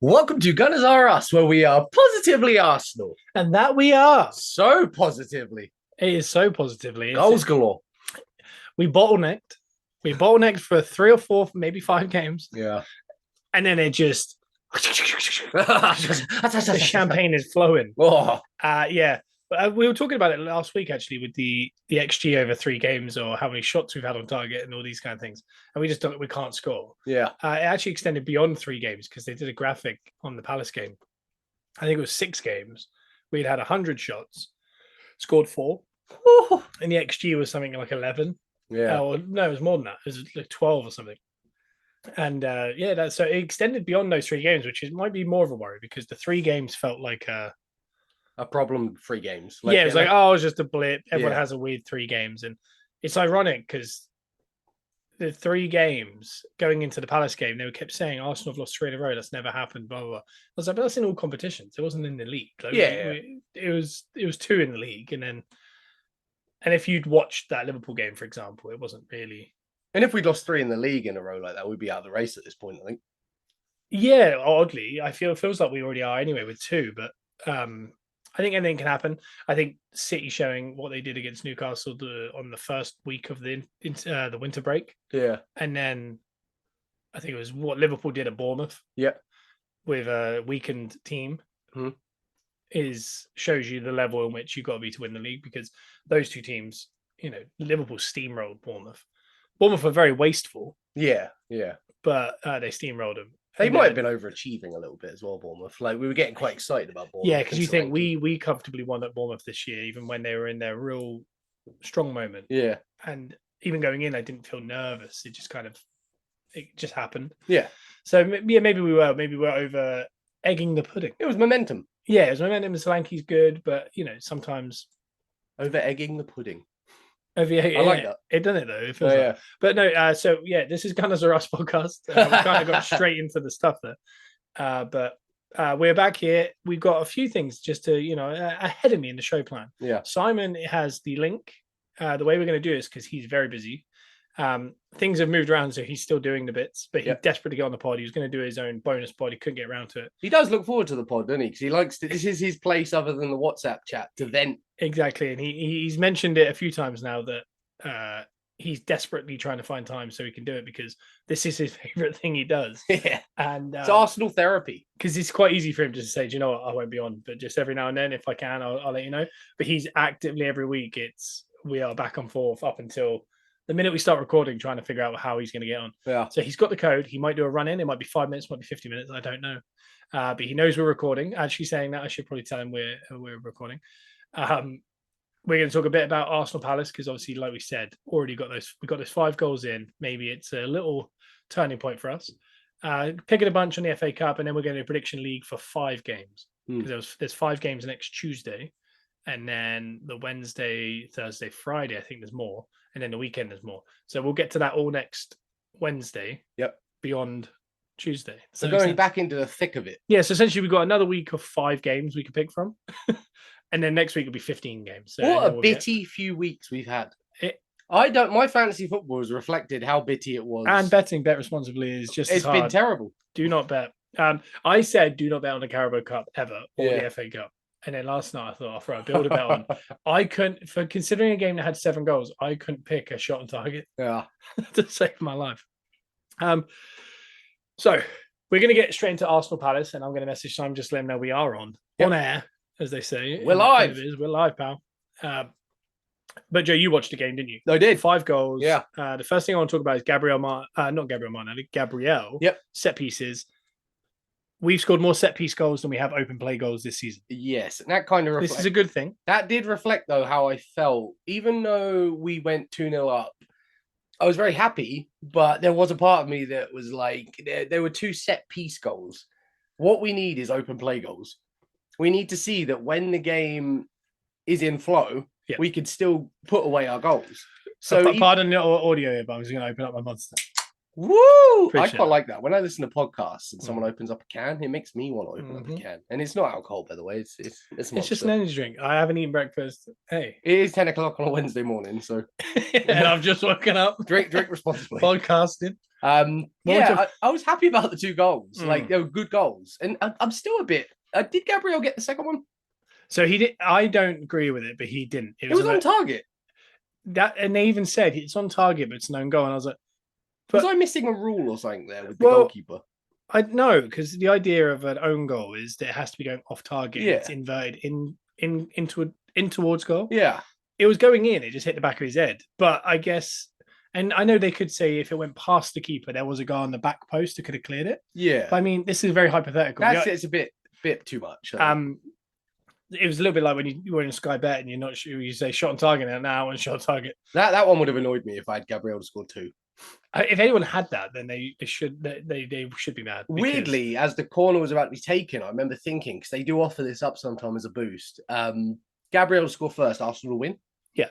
Welcome to Gunners Are Us, where we are positively Arsenal. And that we are. So positively. It is so positively. Goals galore. We bottlenecked. We bottlenecked for 3 or 4, maybe 5 games. Yeah. And then it just... the champagne is flowing. Oh. Yeah. But we were talking about it last week, actually, with the XG over 3 games or how many shots we've had on target and all these kind of things. And we just don't, we can't score. Yeah. It actually extended beyond 3 games because they did a graphic on the Palace game. I think it was 6 games. We'd had 100 shots, scored 4. And the XG was something like 11. Yeah. No, it was more than that. It was like 12 or something. And so it extended beyond those 3 games, which might be more of a worry because the 3 games felt like a problem-free games. It was like, it's just a blip. Everyone has a weird 3 games. And it's ironic because the 3 games going into the Palace game, they kept saying Arsenal have lost 3 in a row. That's never happened, blah, blah, blah. I was like, but that's in all competitions. It wasn't in the league. Like, it was 2 in the league. And if you'd watched that Liverpool game, for example, it wasn't really... And if we'd lost 3 in the league in a row like that, we'd be out of the race at this point, I think. Yeah, oddly. It feels like we already are anyway with 2, but I think anything can happen. I think City showing what they did against Newcastle on the first week of the winter break. Yeah. And then I think it was what Liverpool did at Bournemouth. Yeah. With a weakened team. Mm-hmm. Shows you the level in which you've got to be to win the league, because those 2 teams, Liverpool steamrolled Bournemouth. Bournemouth were very wasteful. Yeah, yeah. But they steamrolled them. They might have been overachieving a little bit as well, Bournemouth. Like, we were getting quite excited about Bournemouth. Yeah, because you think we comfortably won at Bournemouth this year, even when they were in their real strong moment. Yeah. And even going in, I didn't feel nervous. It just happened. Yeah. So, yeah, maybe we were over egging the pudding. It was momentum. Yeah, it was momentum. Solanke's good, but, sometimes... Over egging the pudding. I like that. It doesn't it though. It feels like. But no. This is Gunners Are Us podcast. We kind of got straight into the stuff there. But we're back here. We've got a few things just to ahead of me in the show plan. Yeah. Simon has the link. The way we're going to do this, because he's very busy. Things have moved around, so he's still doing the bits, but he desperately to get on the pod. He was going to do his own bonus pod. He couldn't get around to it. He does look forward to the pod, doesn't he? Because he likes to. This is his place, other than the WhatsApp chat, to vent. Exactly, and he's mentioned it a few times now that he's desperately trying to find time so he can do it, because this is his favorite thing he does. Yeah, and it's Arsenal therapy. Because it's quite easy for him to say, "Do you know what? I won't be on," but just every now and then, if I can, I'll let you know. But he's actively every week. We are back and forth up until the minute we start recording, trying to figure out how he's going to get on. Yeah. So he's got the code. He might do a run in. It might be 5 minutes, might be 50 minutes. I don't know. But he knows we're recording. Actually, saying that, I should probably tell him we're recording. We're going to talk a bit about Arsenal Palace, because obviously, like we said, we got those 5 goals in. Maybe it's a little turning point for us. Picking a bunch on the FA Cup, and then we're going to do prediction league for 5 games, because there's 5 games next Tuesday, and then the Wednesday, Thursday, Friday, I think there's more, and then the weekend there's more. So we'll get to that all next Wednesday. Yep. Beyond Tuesday. So going back into the thick of it. Yeah. So essentially, we've got another week of 5 games we can pick from. And then next week will be 15 games. So what a bitty few weeks we've had. My fantasy football has reflected how bitty it was. And bet responsibly is just It's been terrible. Do not bet. I said do not bet on the Carabao Cup ever, or the FA Cup. And then last night I thought I'll throw a build a bet on. I couldn't, for considering a game that had 7 goals, I couldn't pick a shot on target. Yeah. To save my life. So we're going to get straight into Arsenal Palace, and I'm going to message Simon just to let him know we are on air, as they say. We're live. We're live, pal. But Joe, you watched the game, didn't you? I did. 5 goals. Yeah. The first thing I want to talk about is Gabriel. Yep. Set pieces. We've scored more set piece goals than we have open play goals this season. Yes, and that kind of This is a good thing. That did reflect, though, how I felt. Even though we went 2-0 up, I was very happy, but there was a part of me that was like, there were 2 set piece goals. What we need is open play goals. We need to see that when the game is in flow, we can still put away our goals. So pardon the audio here, but I was going to open up my monster. Woo! I Appreciate quite it. like that. When I listen to podcasts and someone opens up a can, it makes me want to open up a can. And it's not alcohol, by the way. It's It's Monster. just an energy drink. I haven't eaten breakfast. Hey, It is 10 o'clock on a Wednesday morning, so and I've just woken up. drink responsibly. Podcasting. I was happy about the 2 goals. Mm. Like, they were good goals. And I'm still a bit. Did Gabriel get the second one? So he did. I don't agree with it, but he didn't. It was on target. And they even said it's on target, but it's an own goal. And I was like, was I missing a rule or something there with the goalkeeper? I know, because the idea of an own goal is that it has to be going off target. Yeah. It's inverted in towards goal. Yeah. It was going in. It just hit the back of his head. But I guess, and I know they could say if it went past the keeper, there was a guy on the back post who could have cleared it. Yeah. But I mean, this is very hypothetical. It's a bit too much. It was a little bit like when you were in Sky Bet and you're not sure, you say shot on target now and shot on target. That one would have annoyed me if I had Gabriel to score 2. If anyone had that, then they should be mad. Because... Weirdly, as the corner was about to be taken, I remember thinking, because they do offer this up sometimes as a boost. Gabriel scored first, Arsenal will win. Yeah.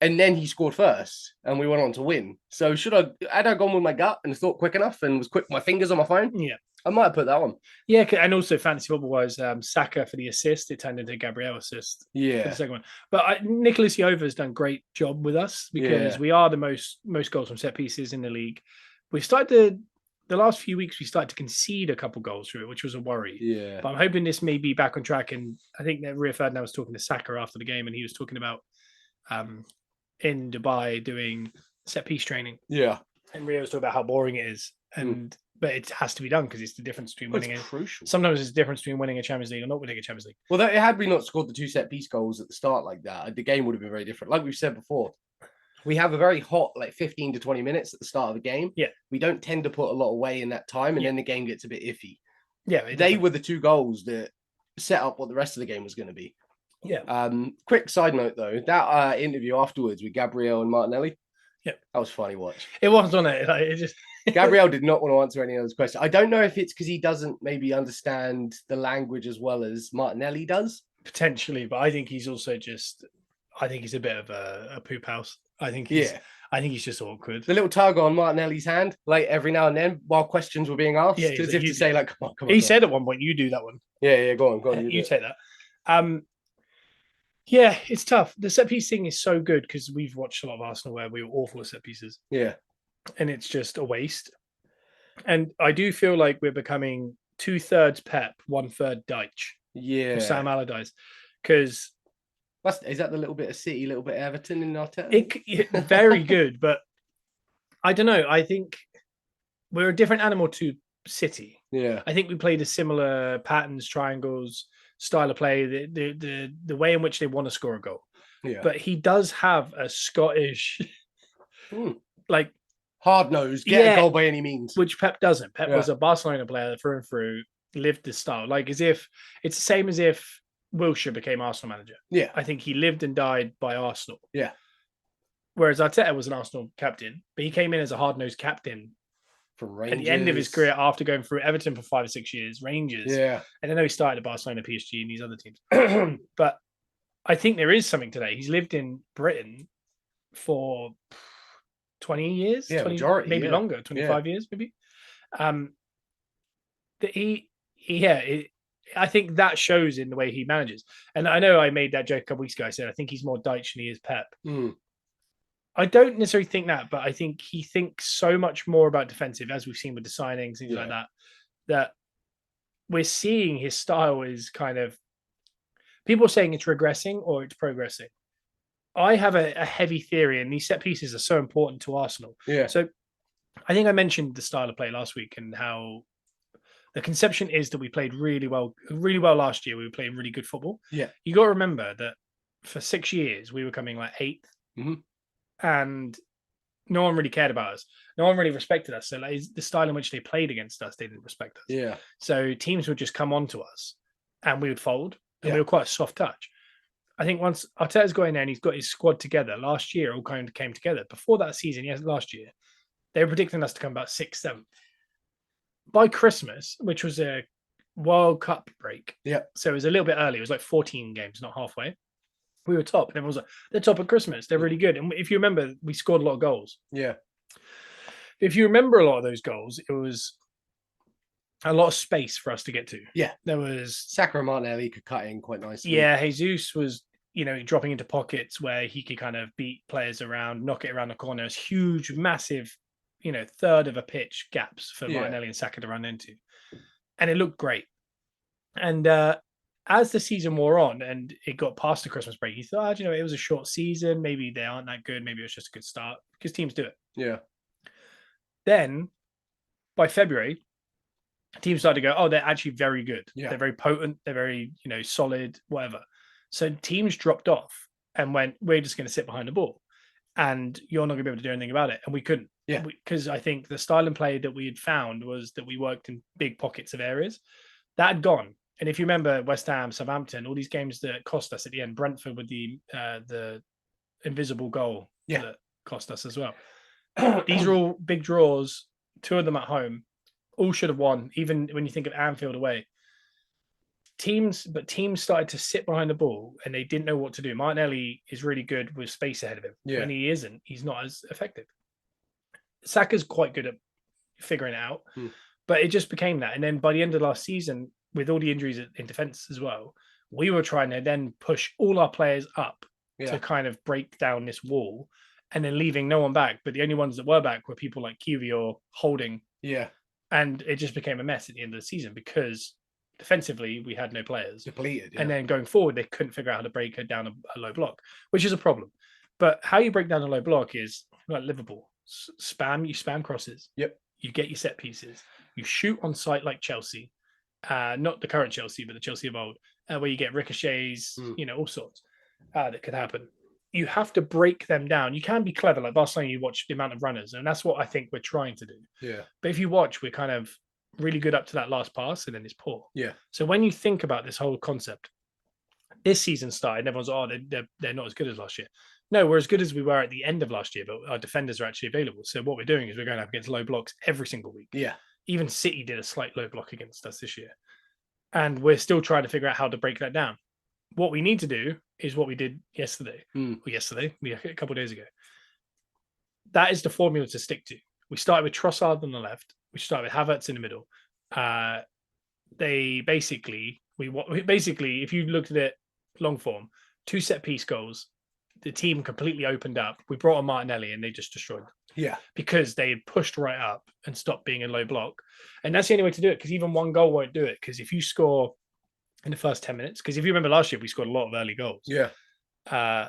And then he scored first, and we went on to win. So had I gone with my gut and thought quick enough and was quick with my fingers on my phone? Yeah. I might have put that one. Yeah, and also fantasy football was Saka for the assist. It turned into Gabriel assist. Yeah. For the second one. But Nicholas Yova has done a great job with us because we are the most goals from set pieces in the league. We started the last few weeks, we started to concede a couple goals through it, which was a worry. Yeah. But I'm hoping this may be back on track. And I think that Rio Ferdinand was talking to Saka after the game, and he was talking about in Dubai doing set piece training. Yeah. And Rio was talking about how boring it is. And but it has to be done because it's the difference between winning. It's crucial. Sometimes it's the difference between winning a Champions League or not winning a Champions League. Well, had we not scored the 2 set piece goals at the start like that, the game would have been very different. Like we've said before, we have a very hot, like 15 to 20 minutes at the start of the game. Yeah. We don't tend to put a lot away in that time, and then the game gets a bit iffy. Yeah. They were the 2 goals that set up what the rest of the game was going to be. Yeah. Quick side note though, that interview afterwards with Gabriel and Martinelli. Yeah. That was funny watch. It wasn't on it. Like, it just Gabriel did not want to answer any of those questions. I don't know if it's because he doesn't maybe understand the language as well as Martinelli does. Potentially, but I think he's also I think he's a bit of a poop house. I think he's just awkward. The little tug on Martinelli's hand, like every now and then, while questions were being asked, as if to say, like, come on. He said at one point, "You do that one." Yeah, go on. You take that. Yeah, it's tough. The set piece thing is so good because we've watched a lot of Arsenal where we were awful at set pieces. Yeah. And it's just a waste. And I do feel like we're becoming 2/3 Pep, 1/3 Deitch. Yeah. Or Sam Allardyce. Because is that the little bit of City, little bit of Everton in Arteta? Very good, but I don't know. I think we're a different animal to City. Yeah. I think we played a similar patterns, triangles, style of play, the way in which they want to score a goal. Yeah. But he does have a Scottish like hard-nosed, get a goal by any means. Which Pep doesn't. Pep was a Barcelona player through and through, lived the style. Like it's the same as if Wilshere became Arsenal manager. Yeah. I think he lived and died by Arsenal. Yeah. Whereas Arteta was an Arsenal captain, but he came in as a hard-nosed captain from Rangers. At the end of his career after going through Everton for 5 or 6 years, Rangers. Yeah. And I know he started at Barcelona, PSG, and these other teams. But I think there is something today. He's lived in Britain for 20 years, 20, majority, maybe longer, 25 years, maybe. That I think that shows in the way he manages. And I know I made that joke a couple weeks ago. I said I think he's more Deitch than he is Pep. I don't necessarily think that, but I think he thinks so much more about defensive, as we've seen with the signings, things like that, that we're seeing his style is kind of, people are saying it's regressing or it's progressing. I have a heavy theory, and these set pieces are so important to Arsenal. Yeah. So I think I mentioned the style of play last week and how the conception is that we played really well last year. We were playing really good football. Yeah. You got to remember that for 6 years, we were coming like 8th. Mm-hmm. And no one really cared about us. No one really respected us. So like, the style in which they played against us, they didn't respect us. Yeah. So teams would just come on to us and we would fold. And we were quite a soft touch. I think once Arteta's got in there and he's got his squad together, last year all kind of came together. Before that season, last year, they were predicting us to come about 6th, 7th. By Christmas, which was a World Cup break. Yeah. So it was a little bit early. It was like 14 games, not halfway. We were top, and everyone was like, they're top at Christmas. They're really good. And if you remember, we scored a lot of goals. Yeah. If you remember a lot of those goals, it was a lot of space for us to get to. Yeah. There was Saka and Martinelli could cut in quite nicely. Yeah, Jesus was, dropping into pockets where he could kind of beat players around, knock it around the corners, huge, massive, third of a pitch gaps for Martinelli and Saka to run into. And it looked great. And as the season wore on and it got past the Christmas break, you thought, it was a short season. Maybe they aren't that good. Maybe it was just a good start because teams do it. Yeah. Then by February, teams started to go, oh, they're actually very good. Yeah. They're very potent. They're very, solid, whatever. So teams dropped off and went, we're just going to sit behind the ball and you're not going to be able to do anything about it. And we couldn't. Yeah. Because I think the style and play that we had found was that we worked in big pockets of areas. That had gone. And if you remember West Ham, Southampton, all these games that cost us at the end, Brentford with the invisible goal that cost us as well. These are all big draws, 2 of them at home. All should have won, even when you think of Anfield away. Teams started to sit behind the ball and they didn't know what to do. Martinelli is really good with space ahead of him. Yeah. When he isn't, he's not as effective. Saka's quite good at figuring it out, but it just became that. And then by the end of last season, with all the injuries in defense as well, we were trying to then push all our players up to kind of break down this wall and then leaving no one back. But the only ones that were back were people like Kiwi or Holding. Yeah. And it just became a mess at the end of the season because defensively we had no players. Depleted. And then going forward, they couldn't figure out how to break it down a low block, which is a problem. But how you break down a low block is like Liverpool. You spam crosses. Yep. You get your set pieces. You shoot on sight like Chelsea. Not the current Chelsea, but the Chelsea of old, where you get ricochets, all sorts that could happen. You have to break them down. You can be clever, like Barcelona. You watch the amount of runners, and that's what I think we're trying to do. Yeah. But if you watch, we're kind of really good up to that last pass, and then it's poor. Yeah. So when you think about this whole concept, this season started, and everyone's they're not as good as last year. No, we're as good as we were at the end of last year, but our defenders are actually available. So what we're doing is we're going up against low blocks every single week. Yeah. Even City did a slight low block against us this year. And we're still trying to figure out how to break that down. What we need to do is what we did yesterday. A couple of days ago. That is the formula to stick to. We started with Trossard on the left. We started with Havertz in the middle. If you looked at it long form, 2 set piece goals, the team completely opened up. We brought on Martinelli and they just destroyed them. Yeah. Because they had pushed right up and stopped being in low block. And that's the only way to do it, because even one goal won't do it. Because if you score in the first 10 minutes, because if you remember last year, we scored a lot of early goals. Yeah.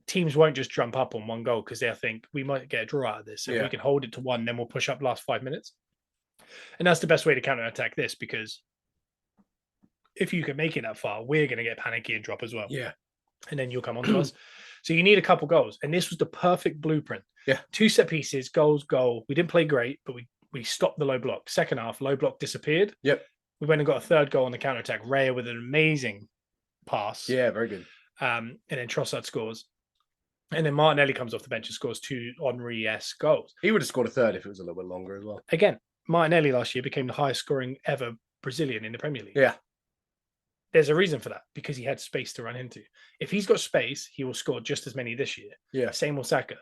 Teams won't just jump up on one goal because they'll think we might get a draw out of this. So if we can hold it to 1, then we'll push up last 5 minutes. And that's the best way to counter-attack this, because if you can make it that far, we're going to get panicky and drop as well. Yeah. And then you'll come on to us. So you need a couple goals. And this was the perfect blueprint. Yeah. 2 set pieces, goal. We didn't play great, but we stopped the low block. Second half, low block disappeared. Yep. We went and got a third goal on the counter-attack. Raya with an amazing pass. Yeah, very good. And then Trossard scores. And then Martinelli comes off the bench and scores 2 Henry-esque goals. He would have scored a third if it was a little bit longer as well. Again, Martinelli last year became the highest scoring ever Brazilian in the Premier League. Yeah. There's a reason for that, because he had space to run into. If he's got space, he will score just as many this year. Yeah. Same with Saka.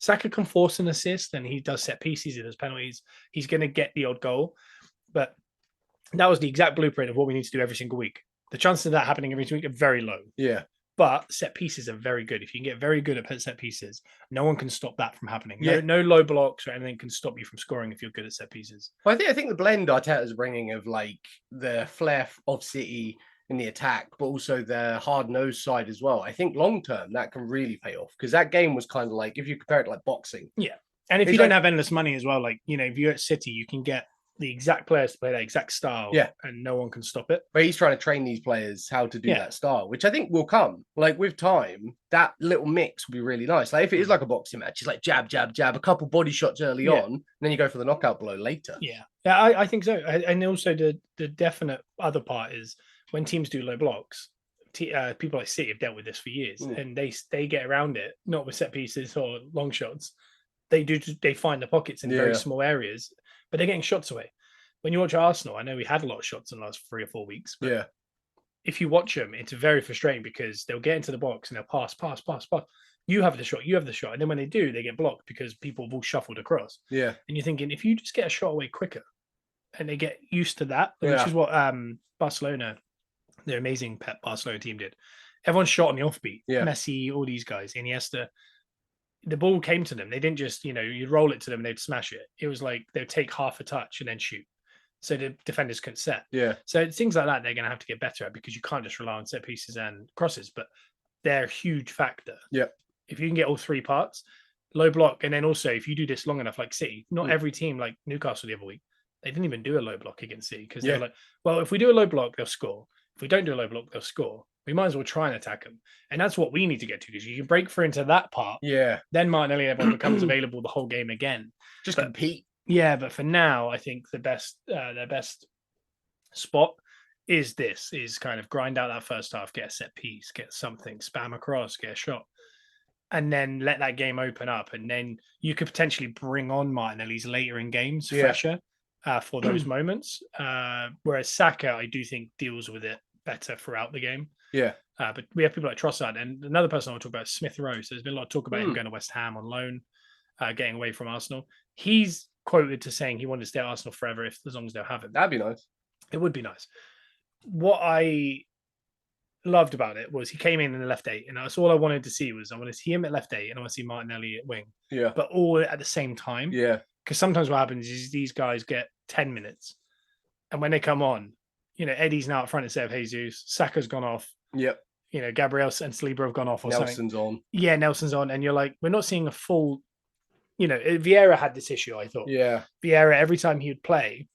Saka can force an assist, and he does set pieces, he does penalties. He's going to get the odd goal. But that was the exact blueprint of what we need to do every single week. The chances of that happening every week are very low. Yeah. But set pieces are very good. If you can get very good at set pieces, no one can stop that from happening. Yeah. No low blocks or anything can stop you from scoring if you're good at set pieces. Well, I think the blend Arteta's bringing of like the flair of City in the attack, but also the hard-nosed side as well. I think long-term that can really pay off, because that game was kind of like, if you compare it to like boxing. Yeah. And if you don't have endless money as well, like, if you're at City, you can get the exact players to play that exact style. Yeah. And no one can stop it. But he's trying to train these players how to do that style, which I think will come. Like with time, that little mix will be really nice. Like if it is like a boxing match, it's like jab, jab, jab, a couple body shots early on, and then you go for the knockout blow later. Yeah. Yeah, I think so. And also the definite other part is when teams do low blocks, people like City have dealt with this for years, and they get around it, not with set pieces or long shots. They find the pockets in very small areas, but they're getting shots away. When you watch Arsenal, I know we had a lot of shots in the last 3 or 4 weeks. But if you watch them, it's very frustrating because they'll get into the box and they'll pass. You have the shot, you have the shot. And then when they do, they get blocked because people have all shuffled across. Yeah. And you're thinking, if you just get a shot away quicker and they get used to that, which Yeah. is what Barcelona, their amazing Pep Barcelona team did. Everyone shot on the offbeat. Yeah. Messi, all these guys, Iniesta. The ball came to them. They didn't just, you'd roll it to them and they'd smash it. It was like they'd take half a touch and then shoot. So the defenders couldn't set. Yeah. So things like that, they're going to have to get better at because you can't just rely on set pieces and crosses, but they're a huge factor. Yeah. If you can get all three parts, low block, and then also if you do this long enough, like City, not every team like Newcastle the other week, they didn't even do a low block against City because they were like, well, if we do a low block, they'll score. If we don't do a low block, they'll score. We might as well try and attack them. And that's what we need to get to because you can break through into that part. Yeah. Then Martinelli and everyone becomes available the whole game again. Just compete. Yeah, but for now, I think their best spot is kind of grind out that first half, get a set piece, get something, spam across, get a shot, and then let that game open up. And then you could potentially bring on Martinelli's later in games, fresher for those moments. Whereas Saka, I do think, deals with it better throughout the game. Yeah. But we have people like Trossard, and another person I want to talk about is Smith Rowe. So there's been a lot of talk about him going to West Ham on loan, getting away from Arsenal. He's quoted to saying he wanted to stay at Arsenal forever as long as they'll have him. That'd be nice. It would be nice. What I loved about it was he came in the left 8, and that's all I wanted to see. Was I want to see him at left 8 and I want to see Martinelli at wing. Yeah. But all at the same time. Yeah. Because sometimes what happens is these guys get 10 minutes, and when they come on, Eddie's now up front instead of Jesus. Saka's gone off. Yep. Gabriel and Saliba have gone off or Nelson's something. on. Yeah, Nelson's on. And you're like, we're not seeing a full, Vieira had this issue, I thought. Yeah. Vieira, every time he would play,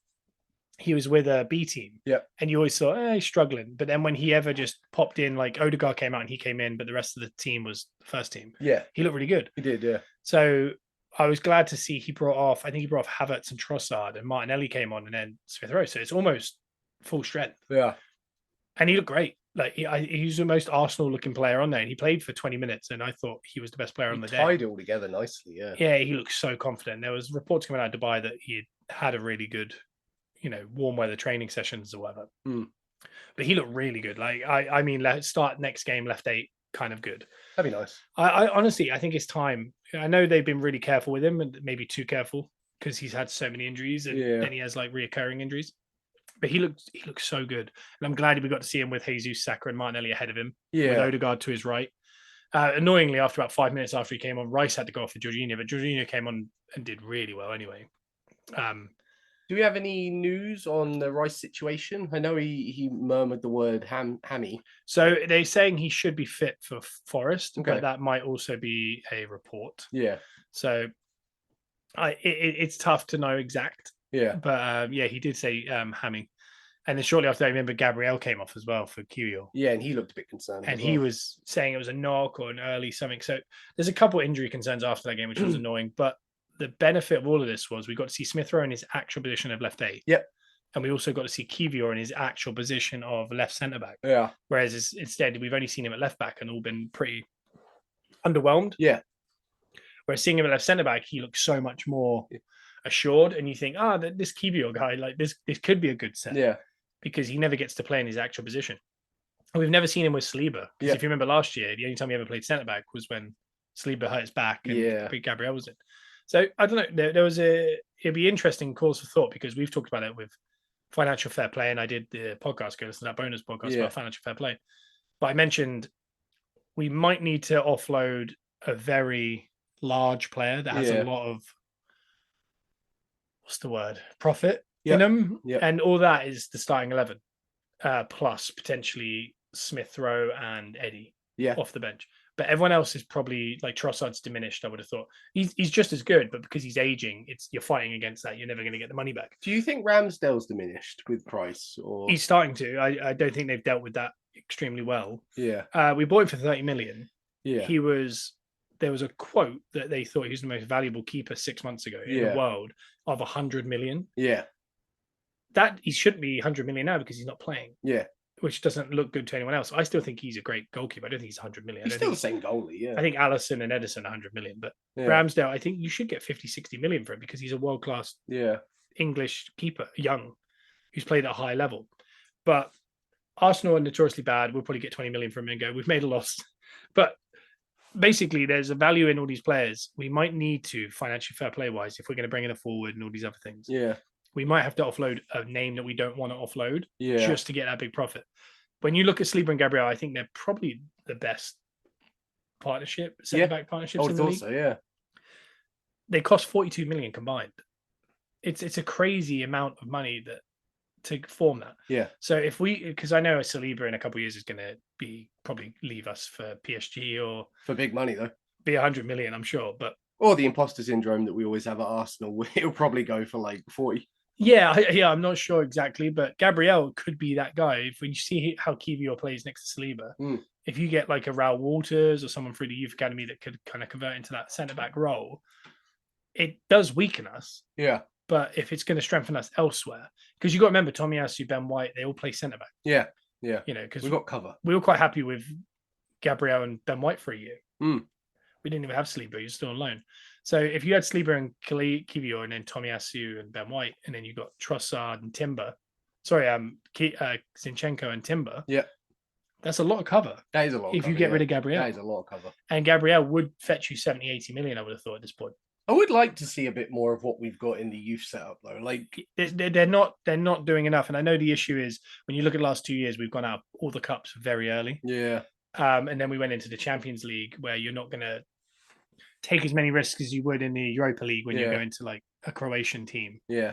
he was with a B team. Yep. And you always thought, he's struggling. But then when he ever just popped in, like Odegaard came out and he came in, but the rest of the team was the first team. Yeah. He looked really good. He did, yeah. So I was glad to see he brought off Havertz and Trossard, and Martinelli came on, and then Smith Rowe. So it's almost full strength. Yeah. And he looked great. Like he's the most Arsenal-looking player on there, and he played for 20 minutes, and I thought he was the best player on the day. Tied it all together nicely, yeah. Yeah, he looked so confident. There was reports coming out of Dubai that he had a really good, warm weather training sessions or whatever. But he looked really good. Like I mean, let's start next game left 8, kind of good. That'd be nice. I honestly, I think it's time. I know they've been really careful with him, and maybe too careful because he's had so many injuries, and then he has like reoccurring injuries. But he looked so good, and I'm glad we got to see him with Jesus, Saka, and Martinelli ahead of him. With Odegaard to his right. Annoyingly, after about 5 minutes after he came on, Rice had to go off for Jorginho, but Jorginho came on and did really well anyway. Do we have any news on the Rice situation? I know he murmured the word hammy. So they're saying he should be fit for Forest, but that might also be a report. Yeah. So it's tough to know exact. Yeah. But he did say hammy. And then shortly after, I remember Gabriel came off as well for QEO. Yeah, and he looked a bit concerned. And he was saying it was a knock or an early something. So there's a couple injury concerns after that game, which was annoying. But the benefit of all of this was we got to see Smith Rowe in his actual position of left 8. Yep. And we also got to see Kiwior in his actual position of left centre back. Yeah. Whereas instead, we've only seen him at left back and all been pretty underwhelmed. Yeah. Whereas seeing him at left centre back, he looks so much more assured. And you think, this Kiwior guy, like this could be a good set. Yeah. Because he never gets to play in his actual position. And we've never seen him with Saliba. Because if you remember last year, the only time he ever played centre back was when Saliba hurt his back and Gabriel was in. So I don't know. It'd be interesting cause for thought because we've talked about it with financial fair play, and I did the podcast, go listen to that bonus podcast about financial fair play. But I mentioned we might need to offload a very large player that has a lot of profit in them, and all that is the starting 11, plus potentially Smith Rowe and Eddie off the bench. But everyone else is probably like Trossard's diminished. I would have thought he's just as good, but because he's aging, you're fighting against that. You're never going to get the money back. Do you think Ramsdale's diminished with price, or he's starting to? I don't think they've dealt with that extremely well. Yeah, we bought him for 30 million. Yeah, there was a quote that they thought he was the most valuable keeper 6 months ago in the world of 100 million. Yeah, that he shouldn't be 100 million now because he's not playing. Yeah. Which doesn't look good to anyone else. I still think he's a great goalkeeper. I don't think he's 100 million. He's still the same goalie, yeah. I think Alisson and Edison 100 million, but Ramsdale, I think you should get 50, 60 million for him because he's a world-class English keeper, young, who's played at a high level. But Arsenal are notoriously bad. We'll probably get 20 million from him and go, we've made a loss. But basically there's a value in all these players. We might need to financially fair play wise if we're going to bring in a forward and all these other things. Yeah. We might have to offload a name that we don't want to offload Yeah. just to get that big profit. When you look at Saliba and Gabriel, I think they're probably the best partnership, centre-back partnerships in the league. So, yeah. They cost 42 million combined. It's a crazy amount of money that to form that. Yeah. So if because I know Saliba in a couple of years is going to probably leave us for PSG or for big money though. Be 100 million, I'm sure, but or the imposter syndrome that we always have at Arsenal. It'll probably go for like 40. Yeah, I'm not sure exactly, but Gabriel could be that guy. If when you see how Kiwior plays next to Saliba, if you get like a Raul Walters or someone through the youth academy that could kind of convert into that centre back role, it does weaken us. Yeah. But if it's going to strengthen us elsewhere, because you got to remember Tomiyasu, Ben White, they all play centre back. Yeah, yeah. You know, because we got cover. We were quite happy with Gabriel and Ben White for a year. We didn't even have Saliba; you're still on loan. So if you had Saliba and Kiwior, and then Tomiyasu and Ben White, and then you got Trossard and Timber, Zinchenko and Timber. Yeah, that's a lot of cover. That is a lot. If you get rid of Gabriel, that is a lot of cover. And Gabriel would fetch you 70, 80 million. I would have thought at this point. I would like to see a bit more of what we've got in the youth setup, though. Like they're not doing enough, and I know the issue is when you look at the last 2 years, we've gone out all the cups very early. Yeah, and then we went into the Champions League where you're not going to take as many risks as you would in the Europa League when you go into like a Croatian team. Yeah,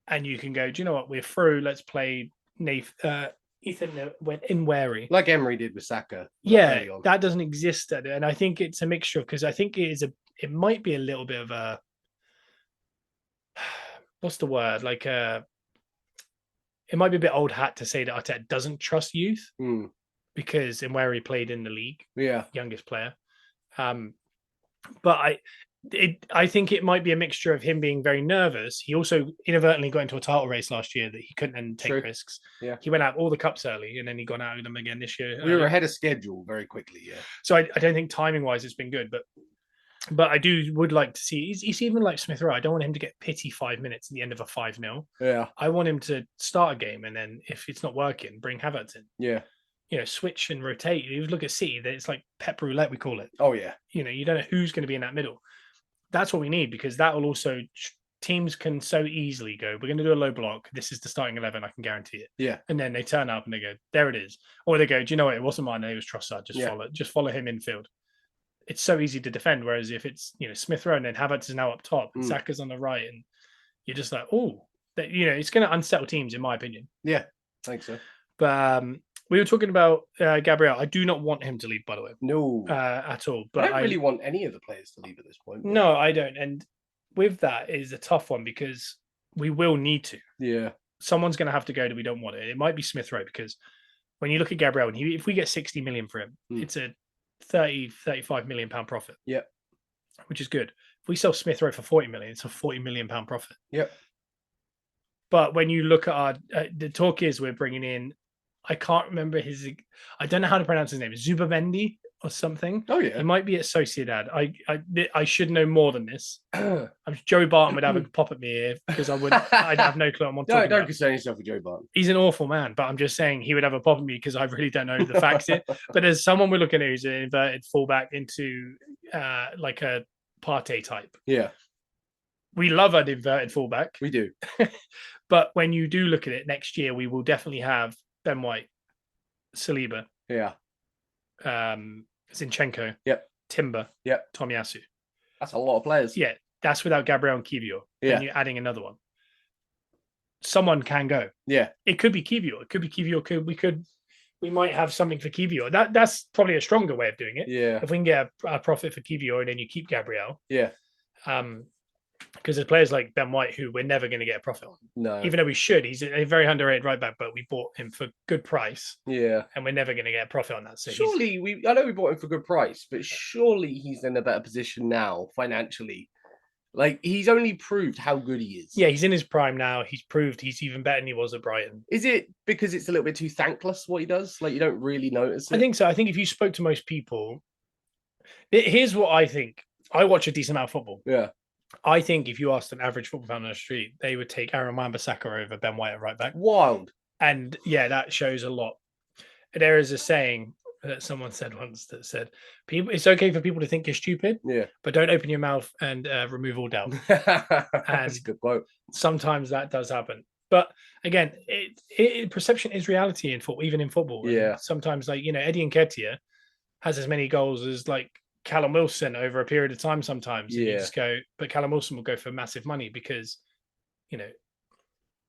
and you can go, do you know what? We're through. Let's play Ethan Nweri, like Emery did with Saka. Yeah, that doesn't exist, and I think it's a mixture because I think it might be a little bit of a what's the word? Like it might be a bit old hat to say that Arteta doesn't trust youth because Nweri played in the league, youngest player. But I think it might be a mixture of him being very nervous. He also inadvertently got into a title race last year that he couldn't then take risks. Yeah, he went out all the cups early, and then he got out of them again this year. We were ahead of schedule very quickly. Yeah, so I don't think timing wise it's been good, but I would like to see. He's even like Smith Rowe. I don't want him to get pity 5 minutes at the end of a 5-0. Yeah, I want him to start a game, and then if it's not working, bring Havertz in. Yeah. You know, switch and rotate. You look at City, it's like pep roulette, we call it. Oh, yeah. You know, you don't know who's going to be in that middle. That's what we need because that will also, teams can so easily go, we're going to do a low block. This is the starting 11, I can guarantee it. Yeah. And then they turn up and they go, there it is. Or they go, do you know what? It wasn't mine, it was Trossard. Just follow him infield. It's so easy to defend. Whereas if it's, Smith Rowe and then Havertz is now up top and Saka's on the right, and you're just like, it's going to unsettle teams, in my opinion. Yeah, I think so. But, we were talking about Gabriel. I do not want him to leave, by the way. No. At all. But I don't really want any of the players to leave at this point. But... No, I don't. And with that is a tough one because we will need to. Yeah. Someone's going to have to go that we don't want it. It might be Smith Rowe because when you look at Gabriel, if we get 60 million for him, it's a 35 million pound profit. Yeah. Which is good. If we sell Smith Rowe for 40 million, it's a 40 million pound profit. Yep. But when you look at the talk is we're bringing in, I can't remember I don't know how to pronounce his name. Zubimendi or something. Oh yeah, he might be at Sociedad. I should know more than this. Joey Barton would have a pop at me here because I'd have no clue. Don't concern yourself with Joey Barton. He's an awful man, but I'm just saying he would have a pop at me because I really don't know the facts here. But as someone we're looking at who's an inverted fullback into like a Partey type. Yeah, we love an inverted fullback. We do. But when you do look at it next year, we will definitely have Ben White, Saliba, Zinchenko, Timber, Tomiyasu. That's a lot of players. Yeah, that's without Gabriel and Kiwior. Yeah, and you're adding another one. Someone can go. Yeah, it could be Kiwior. It could be Kiwior. We might have something for Kiwior. That's probably a stronger way of doing it. Yeah, if we can get a profit for Kiwior and then you keep Gabriel. Yeah. Because there's players like Ben White who we're never going to get a profit on. No. Even though we should. He's a very underrated right back, but we bought him for good price. Yeah. And we're never going to get a profit on that. So surely I know we bought him for good price, but surely he's in a better position now financially. Like he's only proved how good he is. Yeah, he's in his prime now. He's proved he's even better than he was at Brighton. Is it because it's a little bit too thankless what he does? Like you don't really notice it? I think so. I think if you spoke to most people, here's what I think. I watch a decent amount of football. Yeah. I think if you asked an average football fan on the street, they would take Aaron Wan-Bissaka over Ben White at right back. Wild. And yeah, that shows a lot. There is a saying, that someone said once that said, "People, it's okay for people to think you're stupid, Yeah. but don't open your mouth and remove all doubt." That's a good quote. Sometimes that does happen, but again, perception is reality in football, even in football. Yeah. And sometimes, like Eddie Nketiah has as many goals as like Callum Wilson over a period of time. Sometimes, and you Yeah. just go, but Callum Wilson will go for massive money because,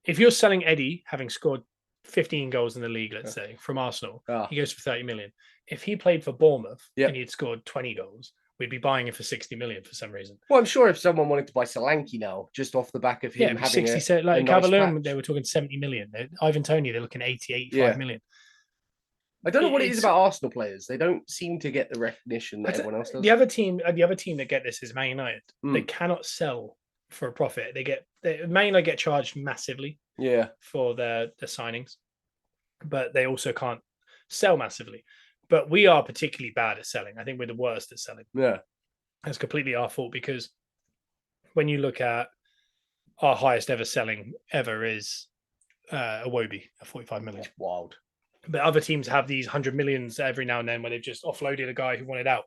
if you're selling Eddie having scored 15 goals in the league, let's say from Arsenal, he goes for 30 million. If he played for Bournemouth and he'd scored 20 goals, we'd be buying him for 60 million for some reason. Well, I'm sure if someone wanted to buy Solanke now, just off the back of him having 60, like Calvert-Lewin, they were talking 70 million. Ivan Toney, they're looking 80, 85 million. I don't know what it is about Arsenal players. They don't seem to get the recognition that everyone else does. The other team that get this is Man United. They cannot sell for a profit. Man United get charged massively for their signings, but they also can't sell massively. But we are particularly bad at selling. I think we're the worst at selling. Yeah. That's completely our fault, because when you look at our highest ever selling ever is Iwobi at 45 million. That's wild. But other teams have these 100 millions every now and then where they've just offloaded a guy who wanted out.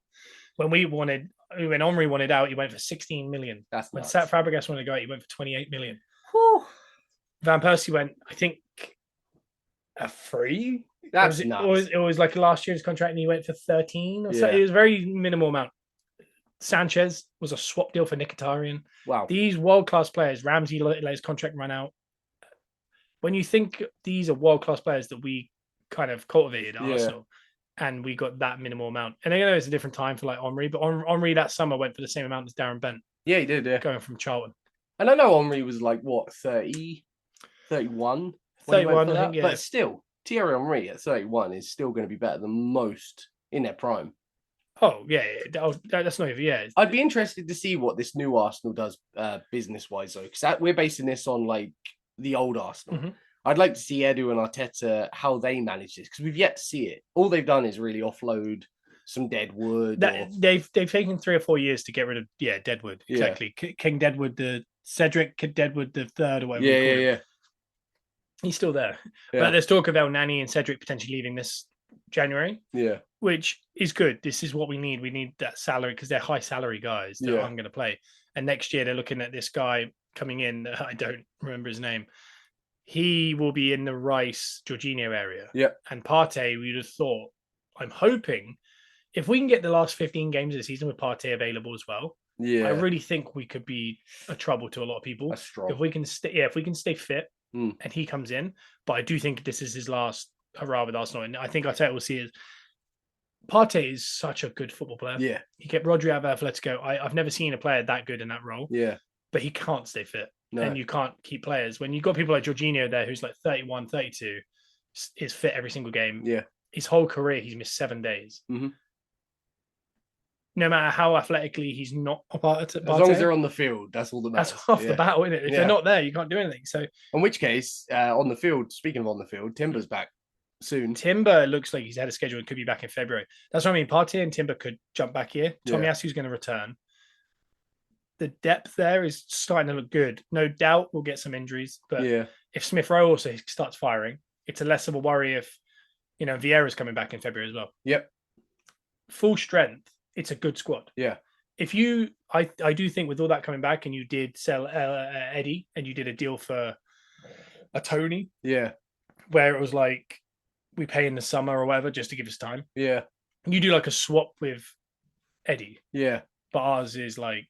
When Henry wanted out, he went for 16 million. That's when nuts. Fabregas wanted to go out, he went for 28 million. Whew. Van Persie went, I think, a free. That's nuts. It was like last year's contract, and he went for 13 or so. Yeah. It was a very minimal amount. Sanchez was a swap deal for Mkhitaryan. Wow. These world-class players, Ramsey let his contract run out. When you think these are world-class players that we kind of cultivated at Arsenal, and we got that minimal amount. And I know it's a different time for like Henry, but Henry that summer went for the same amount as Darren Bent. Yeah, he did, going from Charlton. And I know Henry was like, what, 30, 31? 31, I think, yeah. But still, Thierry Henry at 31 is still going to be better than most in their prime. Oh, yeah. That's not even, yeah. I'd be interested to see what this new Arsenal does business-wise, though, because we're basing this on, like, the old Arsenal. Mm-hmm. I'd like to see Edu and Arteta, how they manage this, because we've yet to see it. All they've done is really offload some deadwood. They've taken 3 or 4 years to get rid of deadwood. Exactly. King Deadwood, Cedric Deadwood the third or whatever. Yeah. He's still there. But there's talk of El Nani and Cedric potentially leaving this January. Yeah. Which is good. This is what we need. We need that salary, because they're high salary guys that aren't going to play. And next year they're looking at this guy coming in. I don't remember his name. He will be in the Rice Jorginho area. Yeah. And Partey, we'd have thought, I'm hoping, if we can get the last 15 games of the season with Partey available as well, I really think we could be a trouble to a lot of people. That's strong. If we can stay fit and he comes in. But I do think this is his last hurrah with Arsenal. And I think Arteta will see it. Partey is such a good football player. Yeah. He kept Rodri out of Atletico. I've never seen a player that good in that role. Yeah. But he can't stay fit. No. And you can't keep players. When you've got people like Jorginho there, who's like 31, 32, is fit every single game. Yeah. His whole career, he's missed 7 days. Mm-hmm. No matter how athletically he's not a part of As long as they're on the field, that's all that matters. That's half the battle, isn't it? If they're not there, you can't do anything. So, in which case, on the field, speaking of on the field, Timber's back soon. Timber looks like he's had a schedule and could be back in February. That's what I mean. Partey and Timber could jump back here. Tomiyasu's going to return. The depth there is starting to look good. No doubt we'll get some injuries, but if Smith Rowe also starts firing, it's a less of a worry if, Vieira's coming back in February as well. Yep. Full strength, it's a good squad. Yeah. If I do think with all that coming back, and you did sell Eddie and you did a deal for a Tony. Yeah. Where it was like, we pay in the summer or whatever just to give us time. Yeah. You do like a swap with Eddie. Yeah. But ours is like,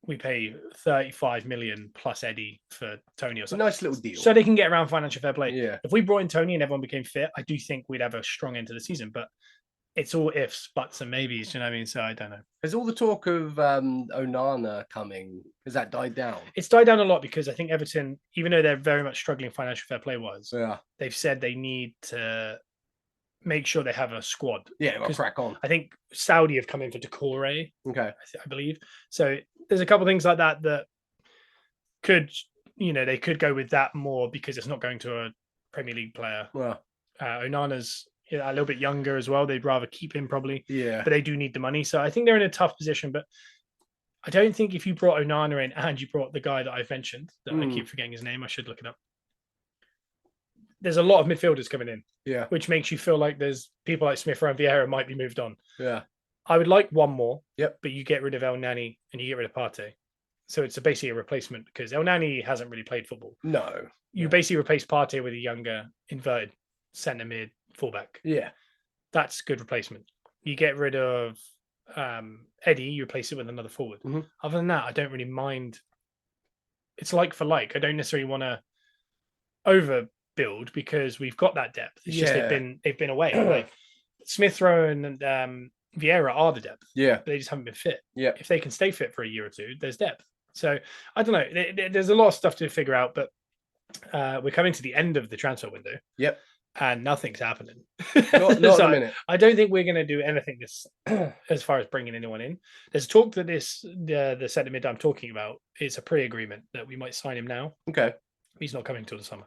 we pay 35 million plus Eddie for Tony or something. Nice little deal. So they can get around financial fair play. Yeah. If we brought in Tony and everyone became fit, I do think we'd have a strong end to the season. But it's all ifs, buts, and maybes. You know what I mean? So I don't know. There's all the talk of Onana coming. Has that died down? It's died down a lot, because I think Everton, even though they're very much struggling financial fair play wise, they've said they need to make sure they have a squad. Yeah, got to crack on. I think Saudi have come in for Decore. Okay. I believe. So there's a couple of things like that could, they could go with that more, because it's not going to a Premier League player. Well, Onana's a little bit younger as well. They'd rather keep him probably. Yeah. But they do need the money. So I think they're in a tough position. But I don't think if you brought Onana in and you brought the guy that I've mentioned, that I keep forgetting his name, I should look it up. there's a lot of midfielders coming in, Yeah. which makes you feel like there's people like Smith Rowe and Vieira might be moved on. Yeah. I would like one more. Yep. But you get rid of El Nani and you get rid of Partey. So it's basically a replacement because El Nani hasn't really played football. No. You basically replace Partey with a younger inverted centre mid fullback. Yeah. That's good replacement. You get rid of Eddie, you replace it with another forward. Mm-hmm. Other than that, I don't really mind. It's like for like. I don't necessarily want to overbuild because we've got that depth. It's just they've been away. Like Smith Rowe and Vieira are the depth. Yeah. But they just haven't been fit. Yeah. If they can stay fit for a year or two, there's depth. So I don't know. There's a lot of stuff to figure out, but we're coming to the end of the transfer window. Yep. And nothing's happening. Not so a minute. I don't think we're going to do anything this as far as bringing anyone in. There's talk that the centre mid I'm talking about is a pre-agreement that we might sign him now. Okay. He's not coming till the summer.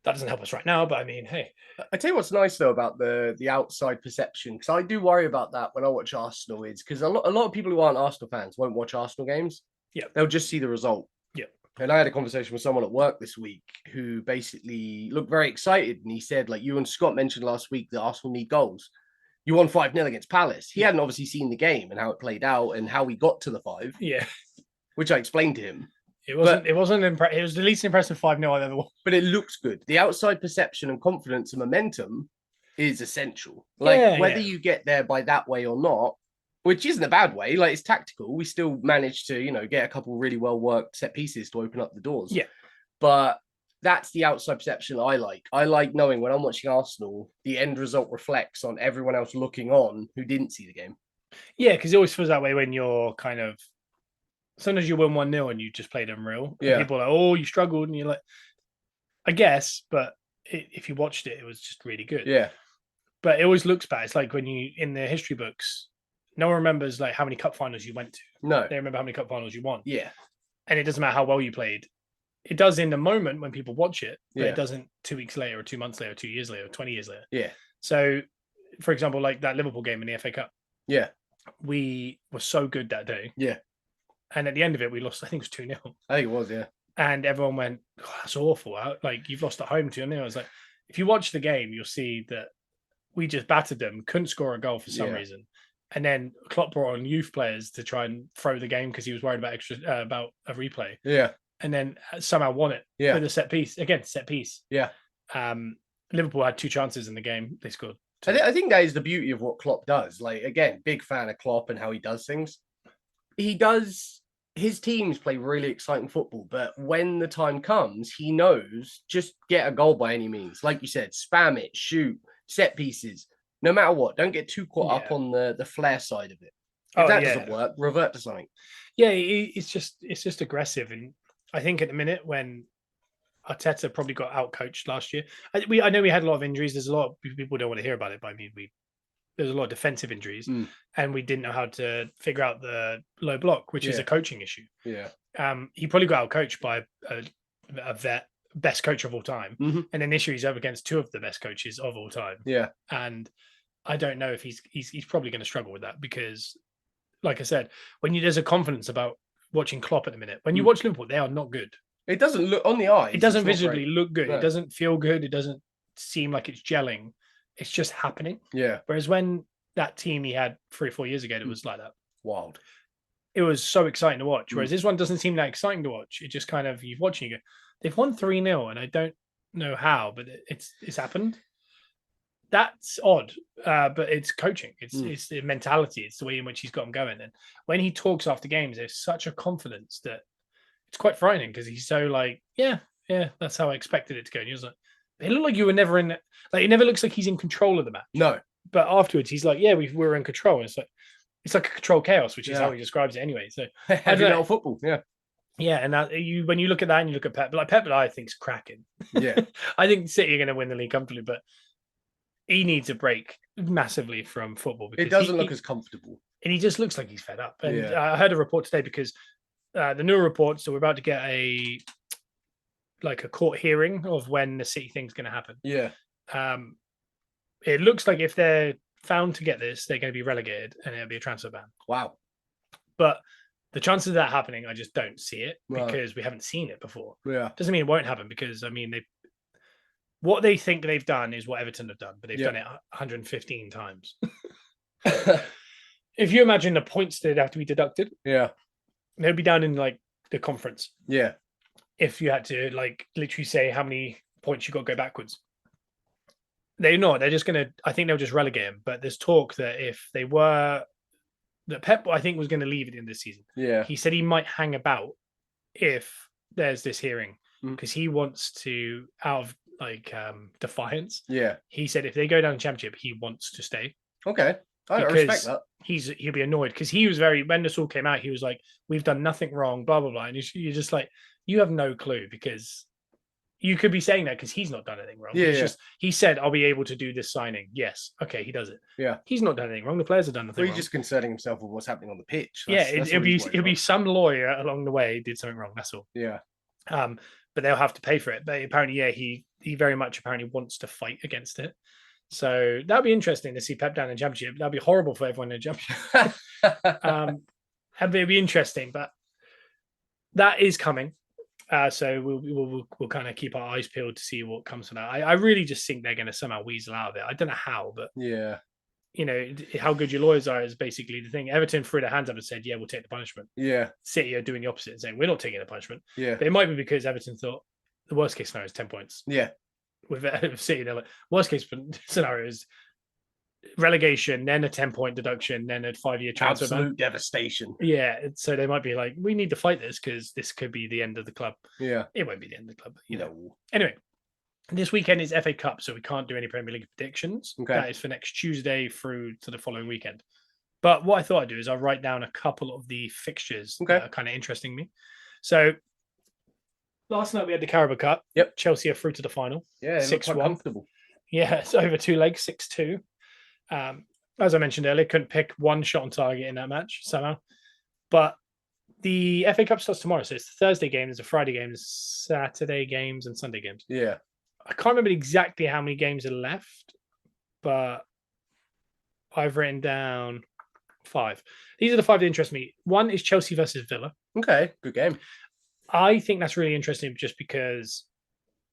That doesn't help us right now, but I mean, hey. I tell you what's nice though about the outside perception, because I do worry about that when I watch Arsenal, is because a lot of people who aren't Arsenal fans won't watch Arsenal games. Yeah. They'll just see the result. Yeah. And I had a conversation with someone at work this week who basically looked very excited. And he said, like you and Scott mentioned last week, that Arsenal need goals. You won 5-0 against Palace. He hadn't obviously seen the game and how it played out and how we got to the 5. Yeah. Which I explained to him. It was the least impressive 5-0 I've ever won. But it looks good. The outside perception and confidence and momentum is essential. Like whether you get there by that way or not, which isn't a bad way, like it's tactical. We still managed to, get a couple really well worked set pieces to open up the doors. Yeah. But that's the outside perception I like. I like knowing when I'm watching Arsenal, the end result reflects on everyone else looking on who didn't see the game. Yeah, because it always feels that way when you're kind of sometimes you win 1-0 and you just played unreal. Yeah. People are like, oh, you struggled. And you're like, I guess, but if you watched it, it was just really good. Yeah. But it always looks bad. It's like when you, in the history books, no one remembers like how many cup finals you went to. No. They remember how many cup finals you won. Yeah. And it doesn't matter how well you played. It does in the moment when people watch it, but it doesn't 2 weeks later or 2 months later, or 2 years later, or 20 years later. Yeah. So, for example, like that Liverpool game in the FA Cup. Yeah. We were so good that day. Yeah. And at the end of it, we lost, I think it was 2-0. I think it was, yeah. And everyone went, oh, that's awful. Like, you've lost at home 2-0. I was like, if you watch the game, you'll see that we just battered them, couldn't score a goal for some reason. And then Klopp brought on youth players to try and throw the game because he was worried about a replay. Yeah. And then somehow won it with a set piece. Again, set piece. Yeah. Liverpool had 2 chances in the game. They scored 2. I think that is the beauty of what Klopp does. Like, again, big fan of Klopp and how he does things. His teams play really exciting football, but when the time comes, he knows just get a goal by any means. Like you said, spam it, shoot, set pieces, no matter what. Don't get too caught up on the flair side of it. If that doesn't work, revert to something. Yeah, it's just aggressive. And I think at the minute when Arteta probably got out-coached last year, I know we had a lot of injuries. There's a lot of people don't want to hear about it, but I mean, there's a lot of defensive injuries and we didn't know how to figure out the low block, which is a coaching issue. Yeah. He probably got out-coached by a vet, best coach of all time. Mm-hmm. And then this year he's up against 2 of the best coaches of all time. Yeah. And I don't know if he's probably going to struggle with that because, like I said, when there's a confidence about watching Klopp at the minute, when you watch Liverpool, they are not good. It doesn't look on the eye. It doesn't visibly look good. No. It doesn't feel good. It doesn't seem like it's gelling. It's just happening. Yeah. Whereas when that team he had 3 or 4 years ago, it was like that. Wild. It was so exciting to watch. Whereas this one doesn't seem that exciting to watch. It just kind of, you've watched and you go, they've won 3-0 and I don't know how, but it's happened. That's odd, but it's coaching. It's the mentality. It's the way in which he's got them going. And when he talks after games, there's such a confidence that it's quite frightening because he's so like, yeah, that's how I expected it to go. And he was like, it looked like you were never in it. Like, it never looks like he's in control of the match. No. But afterwards, he's like, yeah, we were in control. And it's like a control chaos, which is how he describes it anyway. So heavy metal football, yeah. And that, when you look at that and you look at Pep, like Pep, I think's cracking. Yeah, I think City are going to win the league comfortably, but he needs a break massively from football because it doesn't look as comfortable, and he just looks like he's fed up. And I heard a report today because the new report, so we're about to get a court hearing of when the City thing's going to happen. Yeah. It looks like if they're found to get this, they're going to be relegated and it'll be a transfer ban. Wow. But the chances of that happening, I just don't see it because we haven't seen it before. Yeah. Doesn't mean it won't happen because, I mean, what they think they've done is what Everton have done, but they've done it 115 times. If you imagine the points that have to be deducted, they'd be down in like the conference. Yeah. If you had to like literally say how many points you got to go backwards. They're not. They're just going to, I think they'll just relegate him. But there's talk that if they were, that Pep, I think, was going to leave at the end of the season. Yeah. He said he might hang about if there's this hearing because he wants to, out of like defiance. Yeah. He said if they go down the championship, he wants to stay. Okay. I respect that. He'll be annoyed because he was when this all came out, he was like, we've done nothing wrong, blah, blah, blah. And you're just like, you have no clue because you could be saying that because he's not done anything wrong. Yeah, it's just he said, I'll be able to do this signing. Yes. Okay, he does it. Yeah. He's not done anything wrong. The players have done nothing wrong. He's just concerning himself with what's happening on the pitch. It'll be some lawyer along the way did something wrong. That's all. Yeah. But they'll have to pay for it. But apparently, he very much apparently wants to fight against it. So that'll be interesting to see Pep down in the championship. That'll be horrible for everyone in the championship. It'll be interesting, but that is coming. So we'll kind of keep our eyes peeled to see what comes from that. I really just think they're going to somehow weasel out of it. I don't know how, but yeah, you know how good your lawyers are is basically the thing. Everton threw their hands up and said, "Yeah, we'll take the punishment." Yeah, City are doing the opposite and saying, "We're not taking the punishment." Yeah, but it might be because Everton thought the worst case scenario is 10 points. Yeah, with City, they're like worst case scenario is relegation, then a 10-point deduction, then a 5-year transfer. Absolute devastation. Yeah, so they might be like, we need to fight this because this could be the end of the club. Yeah, it won't be the end of the club, but, you know. Anyway, this weekend is FA Cup, so we can't do any Premier League predictions. Okay, that is for next Tuesday through to the following weekend. But what I thought I'd do is I'll write down a couple of the fixtures that are kind of interesting me. So last night we had the Carabao Cup. Yep, Chelsea are through to the final. Yeah, 6-1. Comfortable. Yeah, it's over 2 legs, 6-2. As I mentioned earlier, couldn't pick one shot on target in that match somehow. But the FA Cup starts tomorrow, so it's the Thursday game, there's a Friday game, there's Saturday games, and Sunday games. Yeah, I can't remember exactly how many games are left, but I've written down 5. These are the 5 that interest me. One is Chelsea versus Villa. Okay, good game. I think that's really interesting just because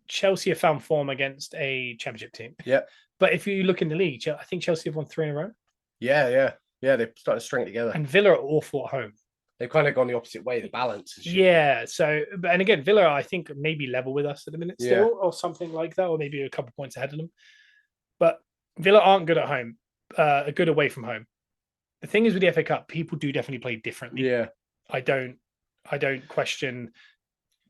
Chelsea have found form against a championship team. Yeah. But if you look in the league, I think Chelsea have won 3 in a row. Yeah. They've started to string it together. And Villa are awful at home. They've kind of gone the opposite way, the balance. Yeah. So, and again, Villa, I think, maybe level with us at the minute still, or something like that, or maybe a couple points ahead of them. But Villa aren't good at home, good away from home. The thing is with the FA Cup, people do definitely play differently. Yeah. I don't question.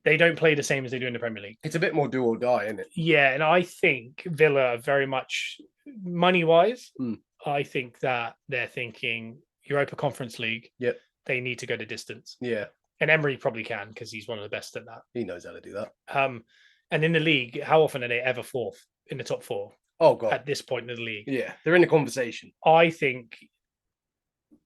They don't play the same as they do in the Premier League. It's a bit more do or die, isn't it? Yeah, and I think Villa are very much money-wise. Mm. I think that they're thinking Europa Conference League. Yep. They need to go the distance. Yeah. And Emery probably can because he's one of the best at that. He knows how to do that. And in the league, how often are they ever 4th in the top 4? Oh, God. At this point in the league. Yeah, they're in the conversation. I think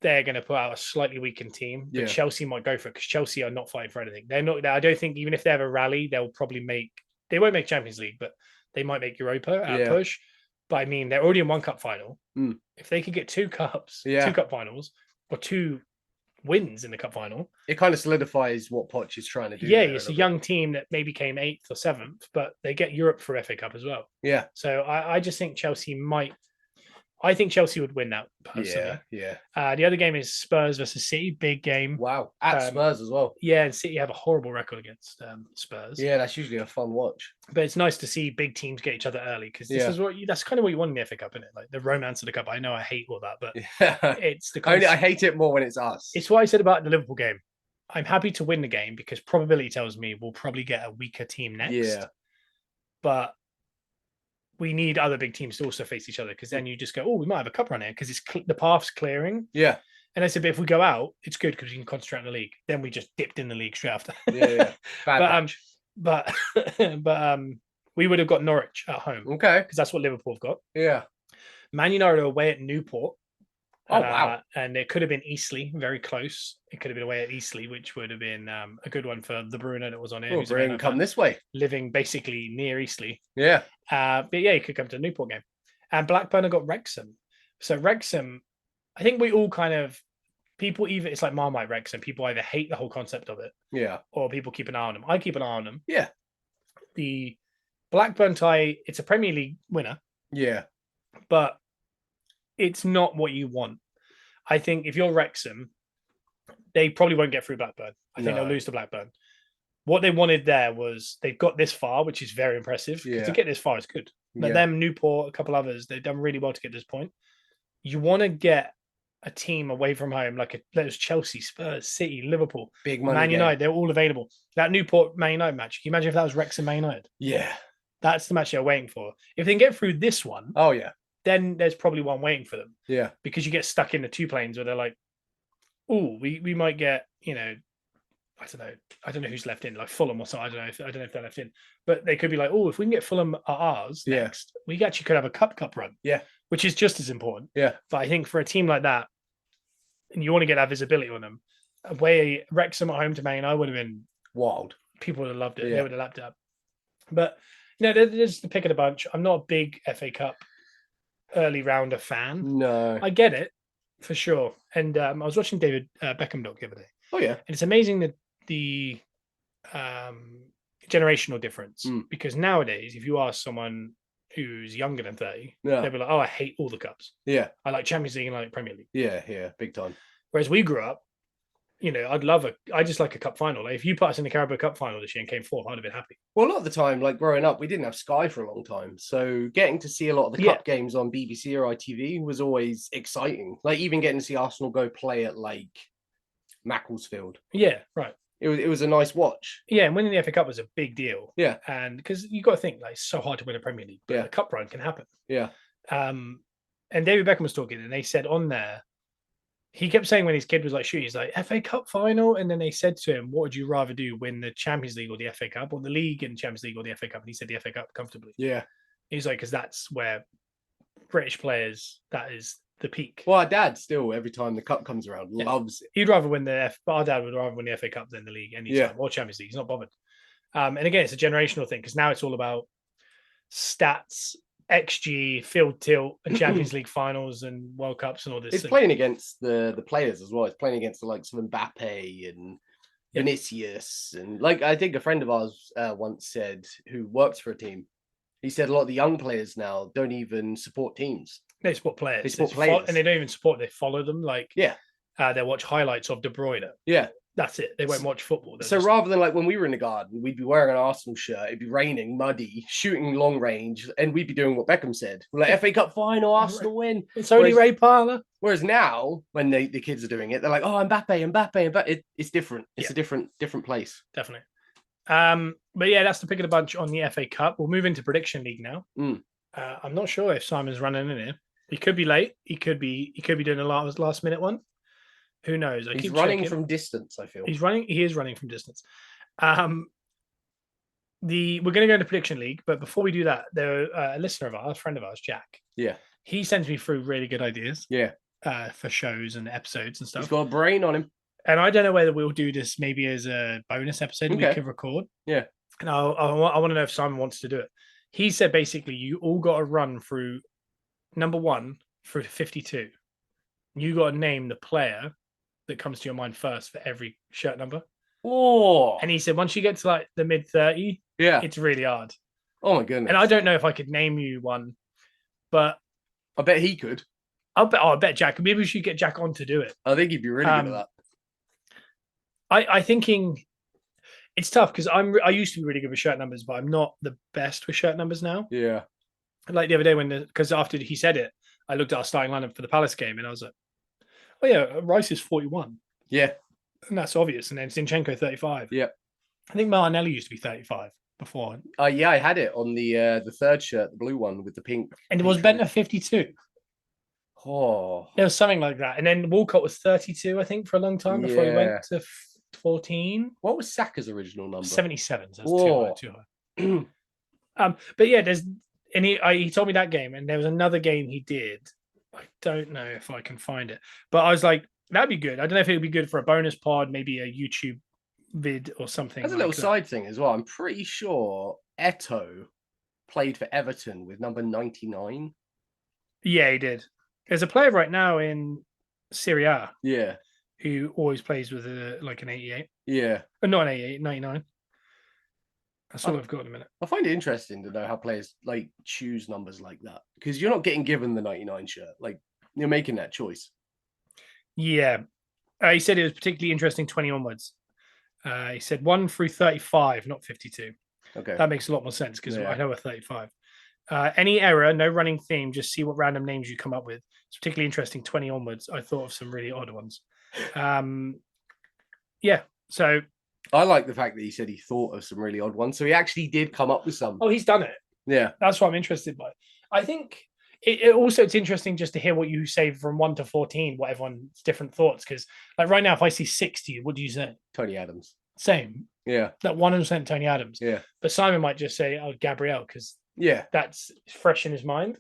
they're going to put out a slightly weakened team, but Chelsea might go for it because Chelsea are not fighting for anything. They're not. I don't think even if they have a rally, they'll probably make. They won't make Champions League, but they might make Europa push. But I mean, they're already in 1 cup final. Mm. If they could get 2 cups, 2 cup finals, or 2 wins in the cup final, it kind of solidifies what Poch is trying to do. Yeah, it's a young team that maybe came 8th or 7th, but they get Europe for FA Cup as well. Yeah. So I just think Chelsea might. I think Chelsea would win that personally. Yeah. The other game is Spurs versus City. Big game. Wow. At Spurs as well. Yeah, and City have a horrible record against Spurs. Yeah, that's usually a fun watch. But it's nice to see big teams get each other early because this is that's kind of what you want in the FA Cup, isn't it? Like the romance of the cup. I know I hate all that, but it's the kind I hate it more when it's us. It's what I said about the Liverpool game. I'm happy to win the game because probability tells me we'll probably get a weaker team next. Yeah. But we need other big teams to also face each other because then you just go, oh, we might have a cup run here because it's the path's clearing. Yeah. And I said, but if we go out, it's good because we can concentrate on the league. Then we just dipped in the league straight after. Yeah. But we would have got Norwich at home. Okay. Because that's what Liverpool have got. Yeah. Man United are away at Newport. Oh, wow. And it could have been Eastleigh, very close. It could have been away at Eastleigh, which would have been a good one for the Bruno that was on it. Oh, Bruno, come this way. Living basically near Eastleigh. Yeah. But yeah, he could come to the Newport game. And Blackburn have got Wrexham. So Wrexham, I think we all kind of, people either, it's like Marmite Wrexham. People either hate the whole concept of it. Yeah. Or people keep an eye on them. I keep an eye on them. Yeah. The Blackburn tie, it's a Premier League winner, Yeah. but it's not what you want. I think if you're Wrexham, they probably won't get through Blackburn. I think they'll No. lose to Blackburn. What they wanted there was they've got this far, which is very impressive. Because to Yeah. get this far is good. But Yeah. them, Newport, a couple others, they've done really well to get to this point. You want to get a team away from home, like there's Chelsea, Spurs, City, Liverpool, Big money Man game. United. They're all available. That Newport Man United match. Can you imagine if that was Wrexham Man United? Yeah. That's the match they're waiting for. If they can get through this one, Oh yeah. then there's probably one waiting for them. Yeah. Because you get stuck in the two planes where they're like, oh, we might get, I don't know who's left in, like Fulham or something. I don't know if they're left in, but they could be like, oh, if we can get Fulham at ours next, we actually could have a cup run. Yeah. Which is just as important. Yeah. But I think for a team like that, and you want to get that visibility on them, away Wrexham at home to Man United would have been wild. People would have loved it. Yeah. They would have lapped it up. But there's the pick of the bunch. I'm not a big FA Cup early rounder fan. No. I get it for sure. And I was watching David Beckham doc the other day. Oh yeah. And it's amazing that the generational difference, because nowadays, if you ask someone who's younger than 30, they'll be like, oh, I hate all the cups. Yeah. I like Champions League and I like Premier League. Yeah, big time. Whereas we grew up, I just like a cup final. Like if you put us in the Carabao Cup final this year and came fourth, I'd have been happy. Well, a lot of the time, like growing up, we didn't have Sky for a long time. So getting to see a lot of the cup games on BBC or ITV was always exciting. Like even getting to see Arsenal go play at like Macclesfield. Yeah, right. It was a nice watch. Yeah, and winning the FA Cup was a big deal. Yeah. And because you got to think, like, it's so hard to win a Premier League, but a cup run can happen. Yeah. And David Beckham was talking, and they said on there, he kept saying when his kid was like shooting, he's like, FA Cup final? And then they said to him, what would you rather do, win the Champions League or the FA Cup, or the league and Champions League or the FA Cup? And he said the FA Cup comfortably. Yeah. He's like, because that's where British players, that is the peak. Well, our dad still, every time the cup comes around, loves it. He'd rather win but our dad would rather win the FA Cup than the league anytime, or Champions League. He's not bothered. And again, it's a generational thing because now it's all about stats, XG, field tilt, and Champions League finals and World Cups and all this. It's playing against the players as well. It's playing against the likes of Mbappe and Vinicius. And like, I think a friend of ours once said, who works for a team, he said a lot of the young players now don't even support teams. They support players. They support players. And they don't even support, they follow them. Like, they watch highlights of De Bruyne. Yeah. That's it. They won't watch football. So rather than like when we were in the garden, we'd be wearing an Arsenal shirt, it'd be raining, muddy, shooting long range, and we'd be doing what Beckham said. We're like, FA Cup final, Arsenal win. It's only Ray Parlour. Whereas now, when the kids are doing it, they're like, oh, Mbappe. It's different. It's a different place. Definitely. But yeah, that's the pick of the bunch on the FA Cup. We'll move into Prediction League now. I'm not sure if Simon's running in here. He could be late. He could be doing a last minute one. Who knows? He's running from distance, I feel. He is running from distance. We're going to go into Prediction League, but before we do that, there a listener of ours, a friend of ours, Jack. Yeah. He sends me through really good ideas. Yeah. For shows and episodes and stuff. He's got a brain on him. And I don't know whether we'll do this maybe as a bonus episode we could record. Yeah. And I want to know if Simon wants to do it. He said basically you all got to run through number 1 through to 52. You got to name the player that comes to your mind first for every shirt number. Oh. And he said once you get to like the mid 30, it's really hard. Oh my goodness. And I don't know if I could name you one, but I bet he could. I bet Jack. Maybe we should get Jack on to do it. I think he'd be really good at that. I thinking it's tough because I used to be really good with shirt numbers, but I'm not the best with shirt numbers now. Yeah. Like the other day because after he said it, I looked at our starting lineup for the Palace game and I was like, oh yeah, Rice is 41. Yeah. And that's obvious. And then Zinchenko 35. Yeah. I think Martinelli used to be 35 before. Yeah, I had it on the third shirt, the blue one with the pink. And it was Bentner 52. Oh. There was something like that. And then Walcott was 32, I think, for a long time before he went to 14. What was Saka's original number? 77. So that's too high. But yeah, he told me that game, and there was another game he did. I don't know if I can find it, but I was like, that'd be good. I don't know if it would be good for a bonus pod, maybe a YouTube vid or something. That's a little side thing as well. I'm pretty sure Eto'o played for Everton with number 99. Yeah, he did. There's a player right now in Serie A. Yeah. Who always plays with like an 88. Yeah. Not an 88, 99. That's all I've got in a minute. I find it interesting to know how players like choose numbers like that because you're not getting given the 99 shirt. Like you're making that choice. Yeah. He said it was particularly interesting 20 onwards. He said 1 through 35, not 52. Okay. That makes a lot more sense because Yeah. I know we're 35. Any error, no running theme, just see what random names you come up with. It's particularly interesting 20 onwards. I thought of some really odd ones. Yeah. So I like the fact that he said he thought of some really odd ones. So he actually did come up with some. oh, he's done it. Yeah. That's what I'm interested by. I think it's interesting just to hear what you say from 1 to 14, what everyone's different thoughts. Because like right now, if I see 60, what do you say? Tony Adams. Same. Yeah. That 100% Tony Adams. Yeah. But Simon might just say, oh, Gabrielle, because yeah, that's fresh in his mind.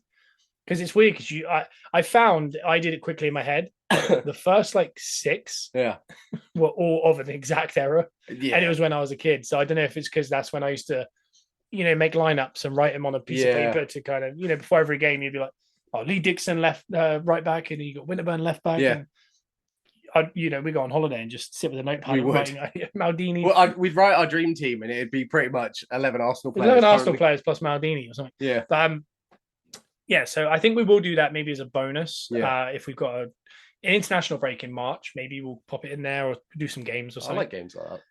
Because it's weird because I found I did it quickly in my head. The first like 6 were all of an exact error. Yeah. And it was when I was a kid. So I don't know if it's because that's when I used to, make lineups and write them on a piece of paper to kind of, before every game, you'd be like, oh, Lee Dixon left right back, and you got Winterburn left back. Yeah. And we go on holiday and just sit with a notepad and writing Maldini. Well, we'd write our dream team, and it'd be pretty much 11 Arsenal players. 11 Arsenal players plus Maldini or something. Yeah. But, so I think we will do that maybe as a bonus. If we've got an international break in March, maybe we'll pop it in there or do some games or something. I like games like that.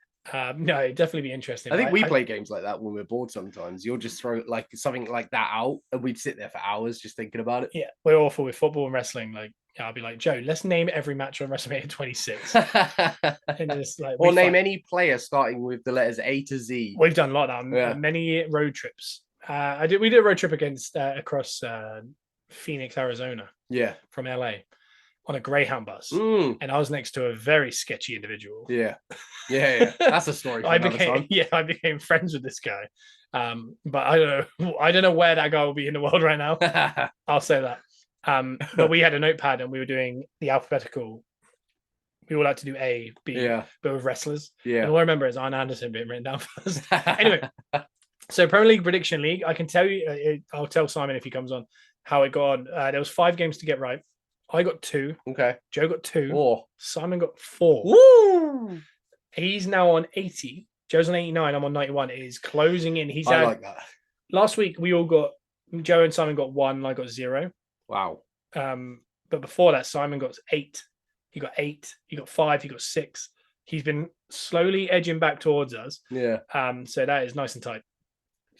No, it'd definitely be interesting. I think we play games like that when we're bored sometimes. You'll just throw like something like that out and we'd sit there for hours just thinking about it. Yeah, we're awful with football and wrestling. Like, I'll be like, Joe, let's name every match on WrestleMania 26. And just, like, or name any player starting with the letters A to Z. We've done a lot of that. Many road trips. We did a road trip across Phoenix, Arizona. Yeah. From LA. On a Greyhound bus, and I was next to a very sketchy individual. Yeah. That's a story. I became friends with this guy, but I don't know where that guy will be in the world right now. I'll say that. But we had a notepad and we were doing the alphabetical. We all had to do A, B, but with wrestlers. Yeah. And all I remember is Arn Anderson being written down first. Anyway, so Premier League Prediction League. I can tell you. I'll tell Simon if he comes on how it got on. There was 5 games to get right. I got 2. Okay. Joe got 2. 4. Simon got 4. Woo! He's now on 80. Joe's on 89. I'm on 91. It is closing in. I like that. Last week we all got Joe and Simon got 1. And I got 0. Wow. But before that, Simon got 8. He got 8. He got 5. He got 6. He's been slowly edging back towards us. Yeah. So that is nice and tight.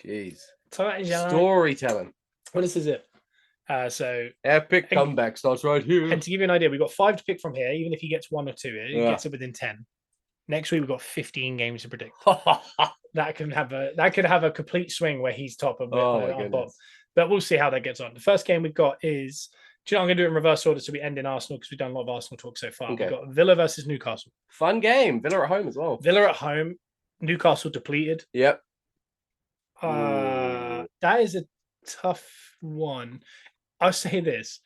Jeez. Storytelling. Well, this is it. So epic comeback starts right here. And to give you an idea, we've got 5 to pick from here. Even if he gets 1 or 2 here, he gets it within 10. Next week we've got 15 games to predict. that could have a complete swing where he's top of bottom. But we'll see how that gets on. The first game we've got is, I'm going to do it in reverse order so we end in Arsenal because we've done a lot of Arsenal talk so far. Okay. We've got Villa versus Newcastle. Fun game. Villa at home as well. Villa at home. Newcastle depleted. Yep. That is a tough one. I'll say this.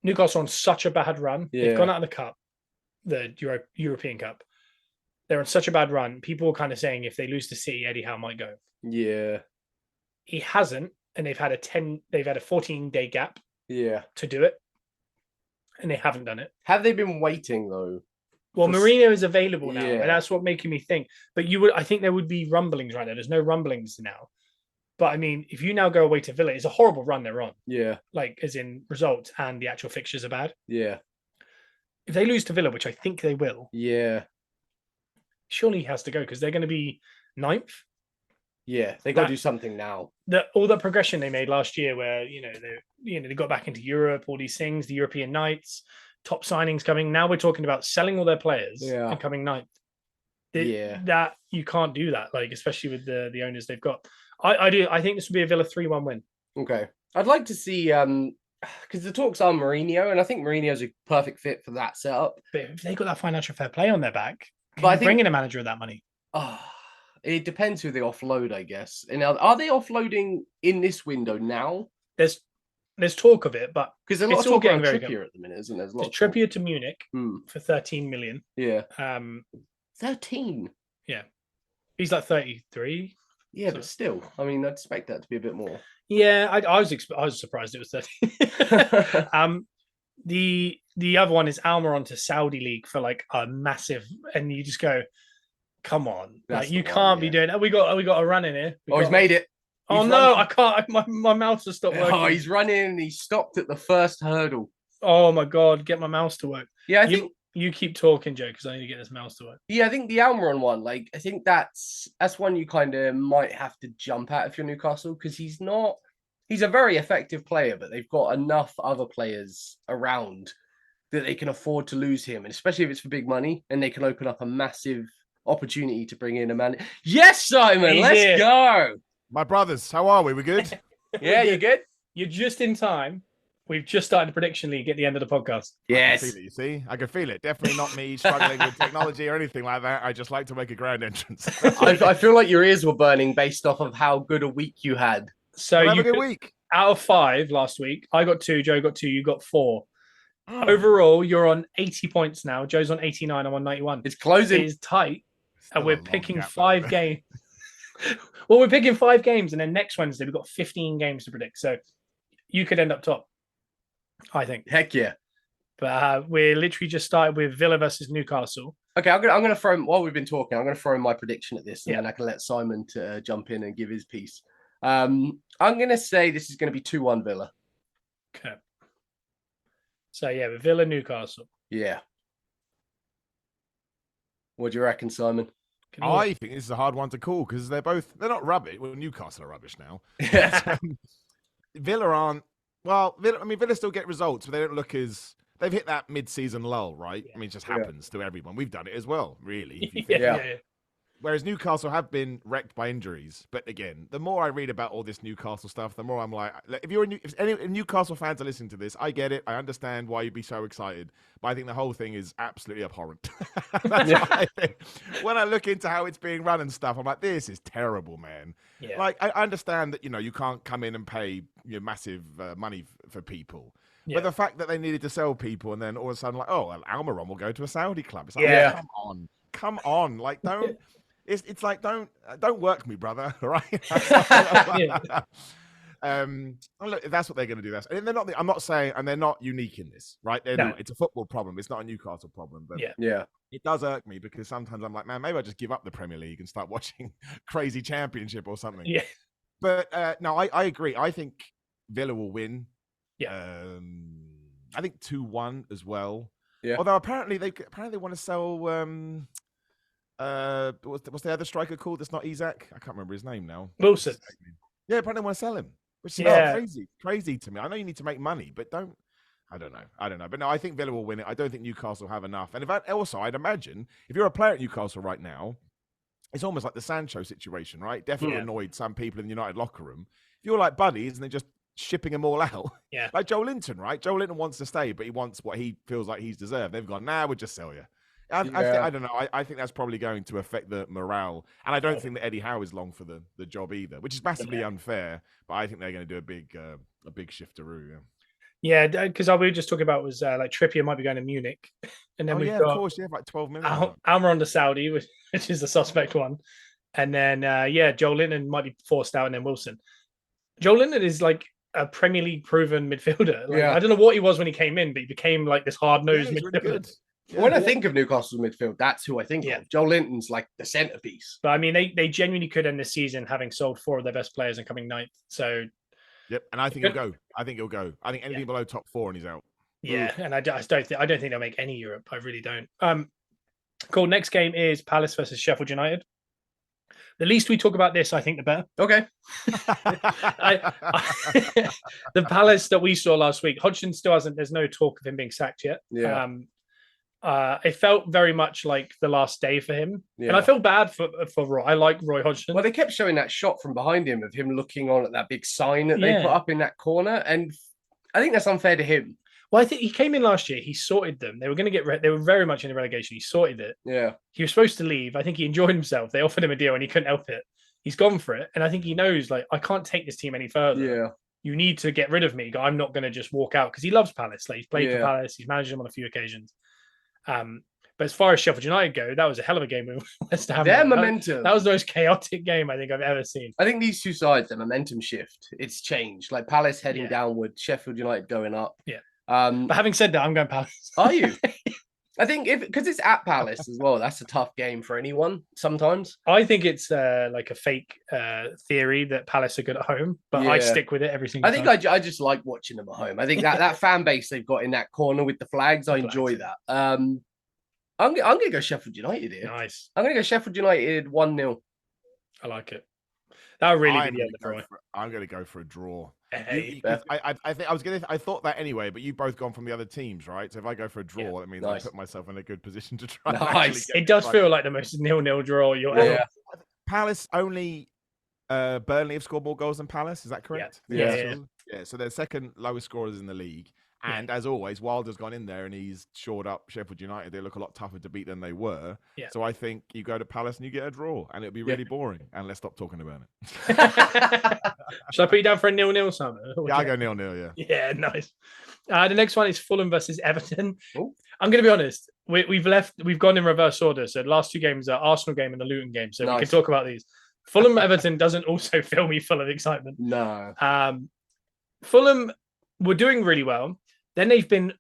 Newcastle on such a bad run. Yeah. They've gone out of the cup, the European Cup. They're on such a bad run. People are kind of saying if they lose to City, Eddie Howe might go. Yeah. He hasn't, and they've had a 14-day gap. Yeah. To do it. And they haven't done it. Have they been waiting though? Well, Mourinho is available now, and that's what making me think. But I think there would be rumblings right now. There's no rumblings now. But I mean, if you now go away to Villa, it's a horrible run they're on. Yeah. Like, as in results and the actual fixtures are bad. Yeah. If they lose to Villa, which I think they will. Yeah. Surely he has to go because they're going to be 9th. Yeah, they got to do something now. All the progression they made last year, where they got back into Europe, all these things, the European nights, top signings coming. Now we're talking about selling all their players and coming 9th. That you can't do that, like especially with the owners they've got. I think this would be a Villa 3-1 win. Okay, I'd like to see because the talks are Mourinho, and I think Mourinho's a perfect fit for that setup. But if they got that financial fair play on their back, I think bring in a manager with that money. It depends who they offload, I guess. And are they offloading in this window now? There's talk of it, but because a lot of talk about Trippier at the minute, isn't there? There's Trippier to Munich for 13 million. Yeah. 13. Yeah. He's like 33. Yeah, but still, I mean, I'd expect that to be a bit more. Yeah, I was surprised it was 30. The other one is Almiron to Saudi League for like a massive, and you just go, come on. That's Like, you the one, can't be yeah. doing that. We got a run in here. He's made it. Oh, He's no, run- I can't. My mouse has stopped working. Oh, he's running and he stopped at the first hurdle. Oh, my God. Get my mouse to work. Yeah, I think You keep talking, Joe, because I need to get this mouse to work. Yeah, I think the Almiron one, like, I think that's one you kind of might have to jump at if you're Newcastle, because he's a very effective player, but they've got enough other players around that they can afford to lose him, and especially if it's for big money, and they can open up a massive opportunity to bring in a man. Yes, Simon, let's go. My brothers, how are we? We good? Yeah, you good? You're just in time. We've just started the prediction league at the end of the podcast. Yes. I can feel it, you see? I can feel it. Definitely not me struggling with technology or anything like that. I just like to make a grand entrance. I feel like your ears were burning based off of how good a week you had. So have a good week. Out of 5 last week, I got 2, Joe got 2, you got 4. Overall, you're on 80 points now. Joe's on 89, I'm on 91. It's closing. It is tight, Still and we're a long picking gap, 5 though. games. Well, we're picking 5 games, and then next Wednesday, we've got 15 games to predict. So you could end up top, I think. Heck yeah. But we're literally just started with Villa versus Newcastle. Okay, I'm gonna throw while we've been talking. I'm gonna throw in my prediction at this, and Yeah. then I can let Simon to jump in and give his piece. I'm gonna say this is gonna be 2-1 Villa. Okay. So yeah, with Villa, Newcastle. Yeah. What do you reckon, Simon? I think this is a hard one to call because they're not rubbish. Well, Newcastle are rubbish now. Yeah. Villa aren't. Well, Villa still get results, but they don't look as. They've hit that mid-season lull, right? I mean, it just happens to everyone. We've done it as well, really. If you think. Yeah. Whereas Newcastle have been wrecked by injuries. But again, the more I read about all this Newcastle stuff, the more I'm like, if any Newcastle fans are listening to this, I get it. I understand why you'd be so excited. But I think the whole thing is absolutely abhorrent. That's what I think. When I look into how it's being run and stuff, I'm like, this is terrible, man. Yeah. Like, I understand that, you can't come in and pay massive money for people. Yeah. But the fact that they needed to sell people and then all of a sudden, like, oh, well, Almiron will go to a Saudi club. It's like, Yeah. come on. Like, don't. It's like don't work me, brother. Right? Look, if that's what they're going to do, and they're not. I'm not saying, and they're not unique in this, right? They're not. It's a football problem. It's not a Newcastle problem. But yeah, it does irk me because sometimes I'm like, man, maybe I just give up the Premier League and start watching crazy Championship or something. Yeah. But no, I agree. I think Villa will win. Yeah. I think 2-1 as well. Yeah. Although apparently they want to sell. What's the other striker called? That's not Isak. I can't remember his name now. Wilson. Yeah, apparently they want to sell him, which is crazy to me. I know you need to make money, but don't. I don't know. But no, I think Villa will win it. I don't think Newcastle have enough. And I'd imagine if you're a player at Newcastle right now, it's almost like the Sancho situation, right? Definitely annoyed some people in the United locker room. If you're like buddies and they're just shipping them all out, like Joe Linton, right? Joe Linton wants to stay, but he wants what he feels like he's deserved. They've gone, nah, we'll just sell you. I don't know. I think that's probably going to affect the morale. And I don't think that Eddie Howe is long for the job either, which is massively unfair. But I think they're going to do a big shifteroo. Yeah, because we were just talking about was like Trippier might be going to Munich. And then we've got, of course, like 12 million. Almiron to Saudi, which is the suspect one. And then, Joe Linton might be forced out, and then Wilson. Joe Linton is like a Premier League proven midfielder. Like, I don't know what he was when he came in, but he became like this hard-nosed midfielder. Really good. Yeah. When I think of Newcastle midfield, that's who I think of. Joe Linton's like the centerpiece. But I mean, they genuinely could end the season having sold 4 of their best players and coming 9th. So, yep, and I think he'll go. I think anything below top 4 and he's out. Yeah, and I don't think they'll make any Europe. I really don't. Cool. Next game is Palace versus Sheffield United. The least we talk about this, I think, the better. Okay. The Palace that we saw last week, Hodgson still hasn't. There's no talk of him being sacked yet. Yeah. It felt very much like the last day for him, and I feel bad for Roy. I like Roy Hodgson. Well, they kept showing that shot from behind him of him looking on at that big sign that they put up in that corner, and I think that's unfair to him. Well, I think he came in last year. He sorted them. They were going to get. They were very much in the relegation. He sorted it. Yeah. He was supposed to leave. I think he enjoyed himself. They offered him a deal, and he couldn't help it. He's gone for it, and I think he knows, like, I can't take this team any further. Yeah. You need to get rid of me. I'm not going to just walk out because he loves Palace. Like, he's played for Palace. He's managed them on a few occasions. But as far as Sheffield United go, that was a hell of a game with West Ham. Their momentum. That was the most chaotic game I think I've ever seen. I think these two sides, the momentum shift. It's changed. Like Palace heading downward, Sheffield United going up. Yeah. But having said that, I'm going Palace. Are you? I think because it's at Palace as well, that's a tough game for anyone sometimes. I think it's like a fake theory that Palace are good at home, but I Yeah. stick with it every single I think time. I just like watching them at home. I think that fan base they've got in that corner with the flags, I enjoy that. I'm gonna go Sheffield United here. Nice. I'm gonna go Sheffield United 1-0. I like it. That would really be the end of the I'm going to go for a draw. Hey, I think I thought that anyway, but you've both gone from the other teams, right? So if I go for a draw, that means I put myself in a good position to try. Nice. It does feel like the most 0-0 draw you'll ever. Palace only Burnley have scored more goals than Palace. Is that correct? Yeah. So they're second lowest scorers in the league. And as always, Wilder's gone in there and he's shored up Sheffield United. They look a lot tougher to beat than they were. Yeah. So I think you go to Palace and you get a draw, and it'll be really boring. And let's stop talking about it. Should I put you down for a 0-0, Simon? Yeah, I go 0-0. Yeah. Yeah, nice. The next one is Fulham versus Everton. Ooh. I'm going to be honest. We've gone in reverse order. So the last two games are Arsenal game and the Luton game. So we can talk about these. Fulham Everton doesn't also fill me full of excitement. No. Fulham were doing really well. Then they've been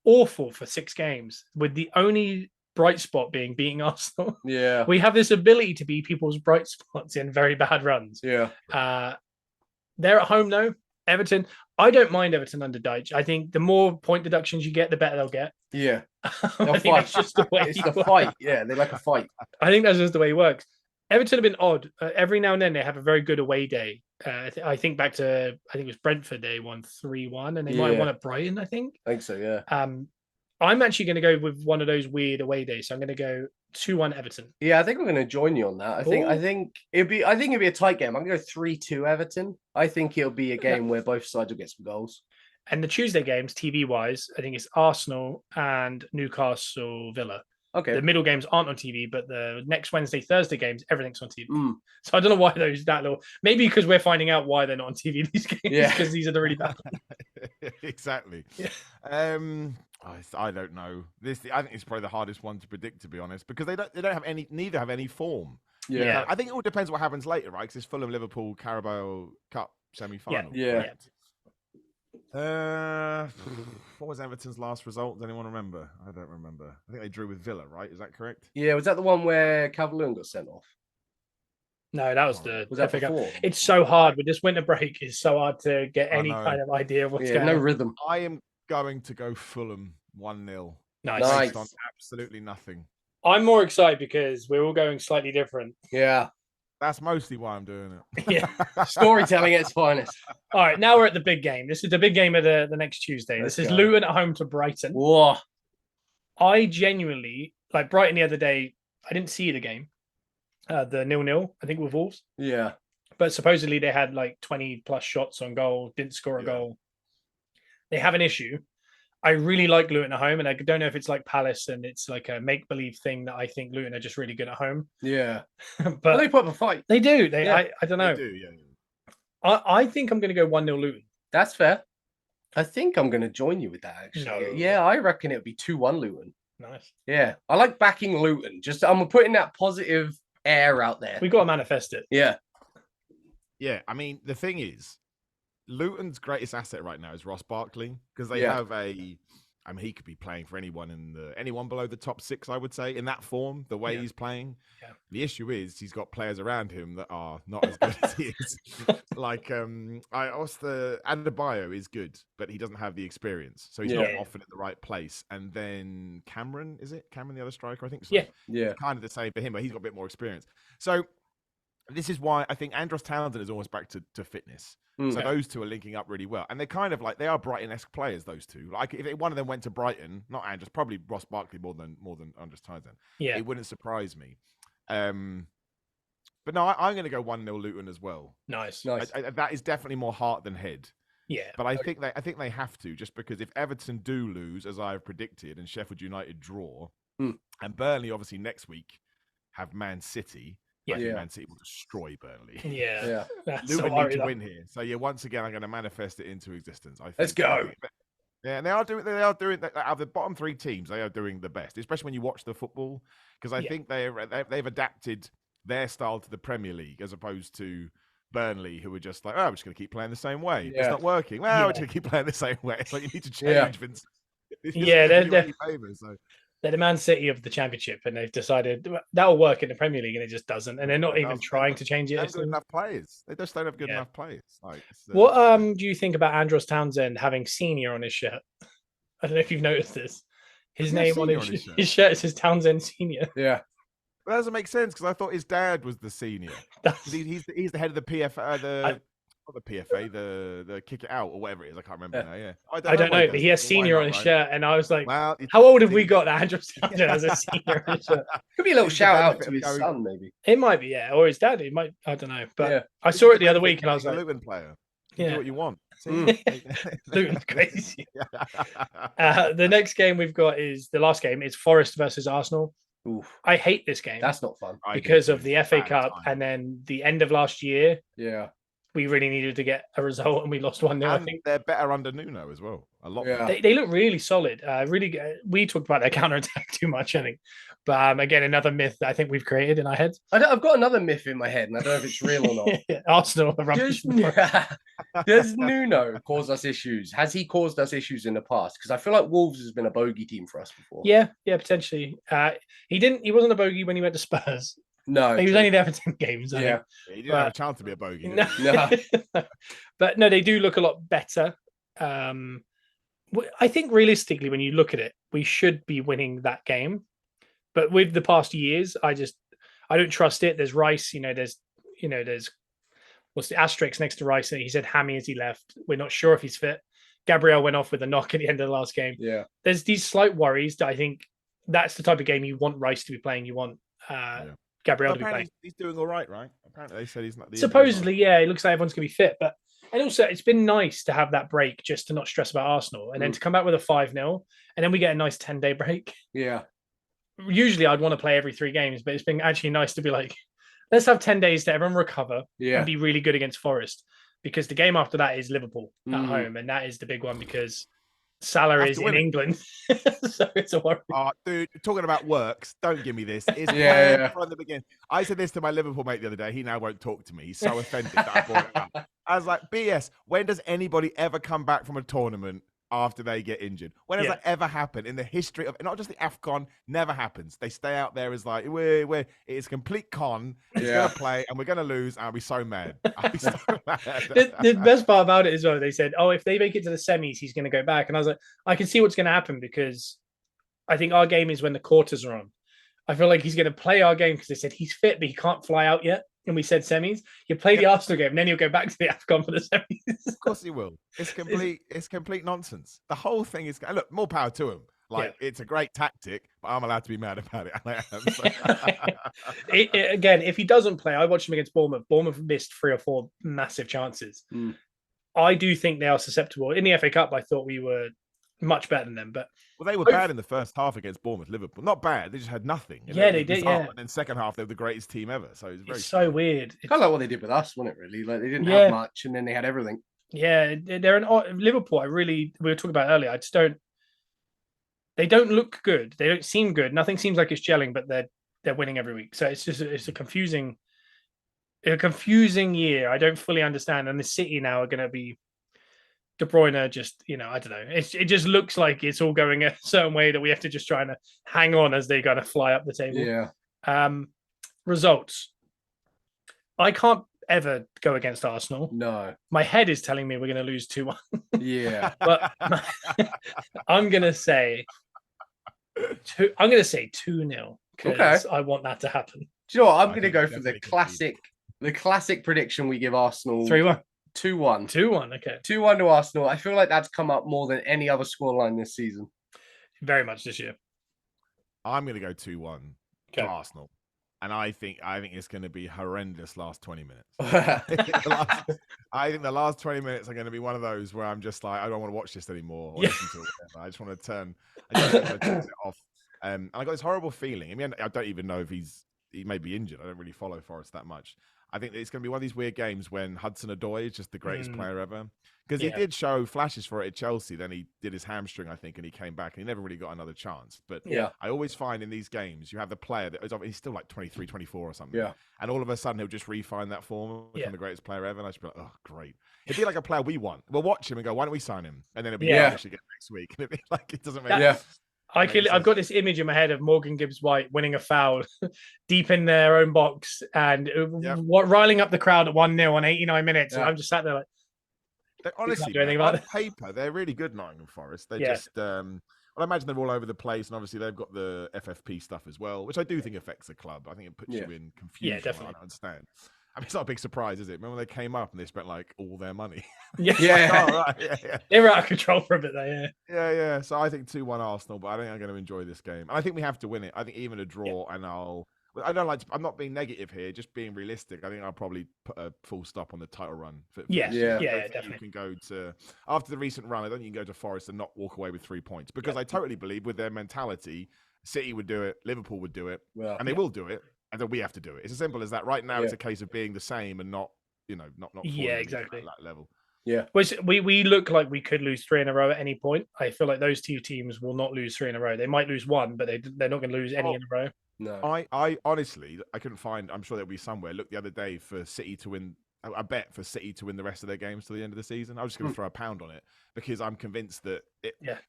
awful for 6 games, with the only bright spot being beating Arsenal. Yeah. We have this ability to be people's bright spots in very bad runs. Yeah. They're at home, though. Everton, I don't mind Everton under Dyche. I think the more point deductions you get, the better they'll get. Yeah. I think that's just the way it's the fight. Yeah, they like a fight. I think that's just the way it works. Everton have been odd. Every now and then they have a very good away day. I think back to, I think it was Brentford, they won 3-1, and they might have won at Brighton, I think. I think so, yeah. I'm actually going to go with one of those weird away days. So I'm going to go 2-1 Everton. Yeah, I think I'm going to join you on that. I think it'd be a tight game. I'm going to go 3-2 Everton. I think it'll be a game where both sides will get some goals. And the Tuesday games, TV wise, I think it's Arsenal and Newcastle Villa. Okay. The middle games aren't on TV, but the next Wednesday, Thursday games, everything's on TV. So I don't know why that little. Maybe because we're finding out why they're not on TV these games. Because these are the really bad ones. Exactly. Yeah. I don't know. I think it's probably the hardest one to predict, to be honest, because they don't have any. Neither have any form. Yeah. I think it all depends what happens later, right? Because it's Fulham Liverpool Carabao Cup semi-final. Yeah. Right? What was Everton's last result? Does anyone remember? I don't remember. I think they drew with Villa, right? Is that correct? Yeah, was that the one where Calvert-Lewin got sent off? No, that was that before? It's so hard with this winter break. It's so hard to get any kind of idea of what's going on. No rhythm. I am going to go Fulham 1-0. Nice. Based on absolutely nothing. I'm more excited because we're all going slightly different. Yeah. That's mostly why I'm doing it. Yeah. Storytelling at its finest. All right, now we're at the big game. This is the big game of the next Tuesday. This is Luton at home to Brighton. Whoa. I genuinely, like Brighton the other day, I didn't see the game. The 0-0, I think, with Wolves. Yeah. But supposedly they had like 20 plus shots on goal, didn't score a goal. They have an issue. I really like Luton at home, and I don't know if it's like Palace and it's like a make-believe thing that I think Luton are just really good at home. Yeah. But they put up a fight. They do. I don't know. They do, yeah. I think I'm going to go 1-0 Luton. That's fair. I think I'm going to join you with that, actually. No. Yeah, I reckon it'll be 2-1 Luton. Nice. Yeah. I like backing Luton. I'm putting that positive air out there. We've got to manifest it. Yeah. Yeah, I mean, the thing is, Luton's greatest asset right now is Ross Barkley, because they have he could be playing for anyone below the top 6, I would say, in that form, the way he's playing. Yeah. The issue is he's got players around him that are not as good as he is. Like Adebayo is good, but he doesn't have the experience, so he's not often at the right place. And then Cameron, the other striker? I think so. Yeah. It's kind of the same for him, but he's got a bit more experience. So this is why I think Andros Townsend is almost back to fitness. So those two are linking up really well. And they're kind of like, they are Brighton-esque players, those two. Like if one of them went to Brighton, not Andros, probably Ross Barkley more than Andros Townsend. Yeah. It wouldn't surprise me. But no, I'm going to go 1-0 Luton as well. Nice. That is definitely more heart than head. Yeah. But I think they have to, just because if Everton do lose, as I've predicted, and Sheffield United draw, and Burnley obviously next week have Man City. I think Man City will destroy Burnley. Yeah. Luton need to win here. So once again, I'm going to manifest it into existence. I think. Let's go. Yeah, and they are doing out of the bottom 3 teams, they are doing the best, especially when you watch the football, because I think they've adapted their style to the Premier League as opposed to Burnley, who were just like, we're just going to keep playing the same way. It's not working. Well, we're just going to keep playing the same way. It's like you need to change, Vincent. They're favors, so. They're the Man City of the Championship, and they've decided that'll work in the Premier League, and it just doesn't. And they're not even trying to change it. They have good enough players. They just don't have good enough players. Like, what do you think about Andros Townsend having senior on his shirt? I don't know if you've noticed this. His name on his shirt says Townsend Senior. Yeah. That doesn't make sense because I thought his dad was the senior. He's the head of the PFA, not the PFA, the kick it out or whatever it is. I can't remember now. Yeah, I don't know, but he has senior on his shirt, and I was like, well, how old have we got that Andros Townsend as a senior on his shirt? Could be a little shout out to his son, maybe. It might be, yeah, or his dad. It might, I don't know. But I saw it the other week, and I was like, Luton player. You do what you want. Luton's crazy. The next game we've got is the last game. It's Forest versus Arsenal. Oof. I hate this game. That's not fun because of the FA Cup and then the end of last year. Yeah, we really needed to get a result, and we lost 1-0. I think they're better under Nuno as well. A lot. Yeah. They look really solid. Really, we talked about their counter attack too much, I think. But again, another myth that I think we've created in our heads. I've got another myth in my head, and I don't know if it's real or not. Arsenal are rubbish. Does Nuno cause us issues? Has he caused us issues in the past? Because I feel like Wolves has been a bogey team for us before. Yeah, potentially. He wasn't a bogey when he went to Spurs. No, he was only there for 10 games. He didn't have a chance to be a bogey. No. But no, they do look a lot better. I think realistically, when you look at it, we should be winning that game. But with the past years, I don't trust it. There's Rice, there's what's the asterisk next to Rice? He said hammy as he left. We're not sure if he's fit. Gabriel went off with a knock at the end of the last game. Yeah, there's these slight worries that I think that's the type of game you want Rice to be playing. You want Gabriel to be playing. He's doing all right? Apparently, they said he's not. Supposedly, yeah. It looks like everyone's going to be fit, and also it's been nice to have that break just to not stress about Arsenal, and then to come back with a 5-0, and then we get a nice 10-day break. Yeah. Usually, I'd want to play every 3 games, but it's been actually nice to be like, let's have 10 days to everyone recover and be really good against Forest, because the game after that is Liverpool at home, and that is the big one because Salah is in England, so it's a worry. Oh, dude, talking about works, don't give me this. It's planned from the beginning. I said this to my Liverpool mate the other day. He now won't talk to me. He's so offended that I brought it up. I was like, BS, when does anybody ever come back from a tournament after they get injured? When has that ever happened in the history of not just the AFCON? Never happens. They stay out there as like, it's complete con. It's going to play and we're going to lose. And I'll be so mad. The best part about it as well, they said, if they make it to the semis, he's going to go back. And I was like, I can see what's going to happen, because I think our game is when the quarters are on. I feel like he's going to play our game because they said he's fit, but he can't fly out yet. And we said semis. You play the Arsenal game, and then you'll go back to the AFCON for the semis. Of course he will. It's complete nonsense. The whole thing is, look, more power to him. It's a great tactic, but I'm allowed to be mad about it. I am. Again, if he doesn't play, I watched him against Bournemouth. Bournemouth missed 3 or 4 massive chances. I do think they are susceptible. In the FA Cup, I thought we were much better than them, but they were bad in the first half against Bournemouth. Liverpool, not bad. They just had nothing. They did. And then second half, they were the greatest team ever. So it's so weird. It's kind of like what they did with us, wasn't it? Really, like they didn't have much, and then they had everything. Yeah, they're an Liverpool. We were talking about earlier. I just don't. They don't look good. They don't seem good. Nothing seems like it's gelling, but they're winning every week. So it's a confusing year. I don't fully understand. And the City now are going to be De Bruyne. Just I don't know. It just looks like it's all going a certain way that we have to just try and hang on as they kind of fly up the table. Yeah. Results. I can't ever go against Arsenal. No. My head is telling me we're going to lose 2-1. Yeah. But I'm going to say 2-0 because I want that to happen. Do you know what? I'm going to go for the classic prediction we give Arsenal. 3-1. 2-1. 2-1, okay. 2-1 to Arsenal. I feel like that's come up more than any other scoreline this season. Very much this year. I'm going to go 2-1 to Arsenal. And I think it's going to be horrendous last 20 minutes. I think the last 20 minutes are going to be one of those where I'm just like, I don't want to watch this anymore. Or listen to it. I just want to turn it off. And I got this horrible feeling. I mean, I don't even know if he may be injured. I don't really follow Forest that much. I think it's going to be one of these weird games when Hudson-Odoi is just the greatest player ever. Because he did show flashes for it at Chelsea. Then he did his hamstring, I think, and he came back. And he never really got another chance. But I always find in these games, you have the player that he's still like 23, 24 or something. Yeah. And all of a sudden, he'll just refine that form and become the greatest player ever. And I just be like, oh, great. It'd be like a player we want. We'll watch him and go, why don't we sign him? And then it'll be actually get next week. And it'd be like, it doesn't make sense. I've got this image in my head of Morgan Gibbs-White winning a foul deep in their own box and riling up the crowd at 1-0 on 89 minutes. And I'm just sat there like, honestly, man, on paper, they're really good, Nottingham Forest. They just, well, I imagine they're all over the place, and obviously they've got the FFP stuff as well, which I do think affects the club. I think it puts you in confusion. Yeah, definitely. I don't understand. I mean, it's not a big surprise, is it? Remember when they came up and they spent like all their money? They were out of control for a bit there. Yeah. So I think 2-1 Arsenal, but I think I'm going to enjoy this game, and I think we have to win it. I think even a draw, and I don't like. I'm not being negative here, just being realistic. I think I'll probably put a full stop on the title run. Definitely. You can go to after the recent run. I don't think you can go to Forest and not walk away with 3 points because I totally believe with their mentality, City would do it, Liverpool would do it, and they will do it, and then we have to do it. It's as simple as that. Right now, it's a case of being the same and not exactly at that level. Yeah, which we look like we could lose 3 in a row at any point. I feel like those two teams will not lose 3 in a row. They might lose 1, but they're not going to lose any in a row. No, I honestly, I couldn't find. I'm sure there'll be somewhere. Look the other day for City to win. I bet for City to win the rest of their games to the end of the season. I was just going to throw £1 on it because I'm convinced that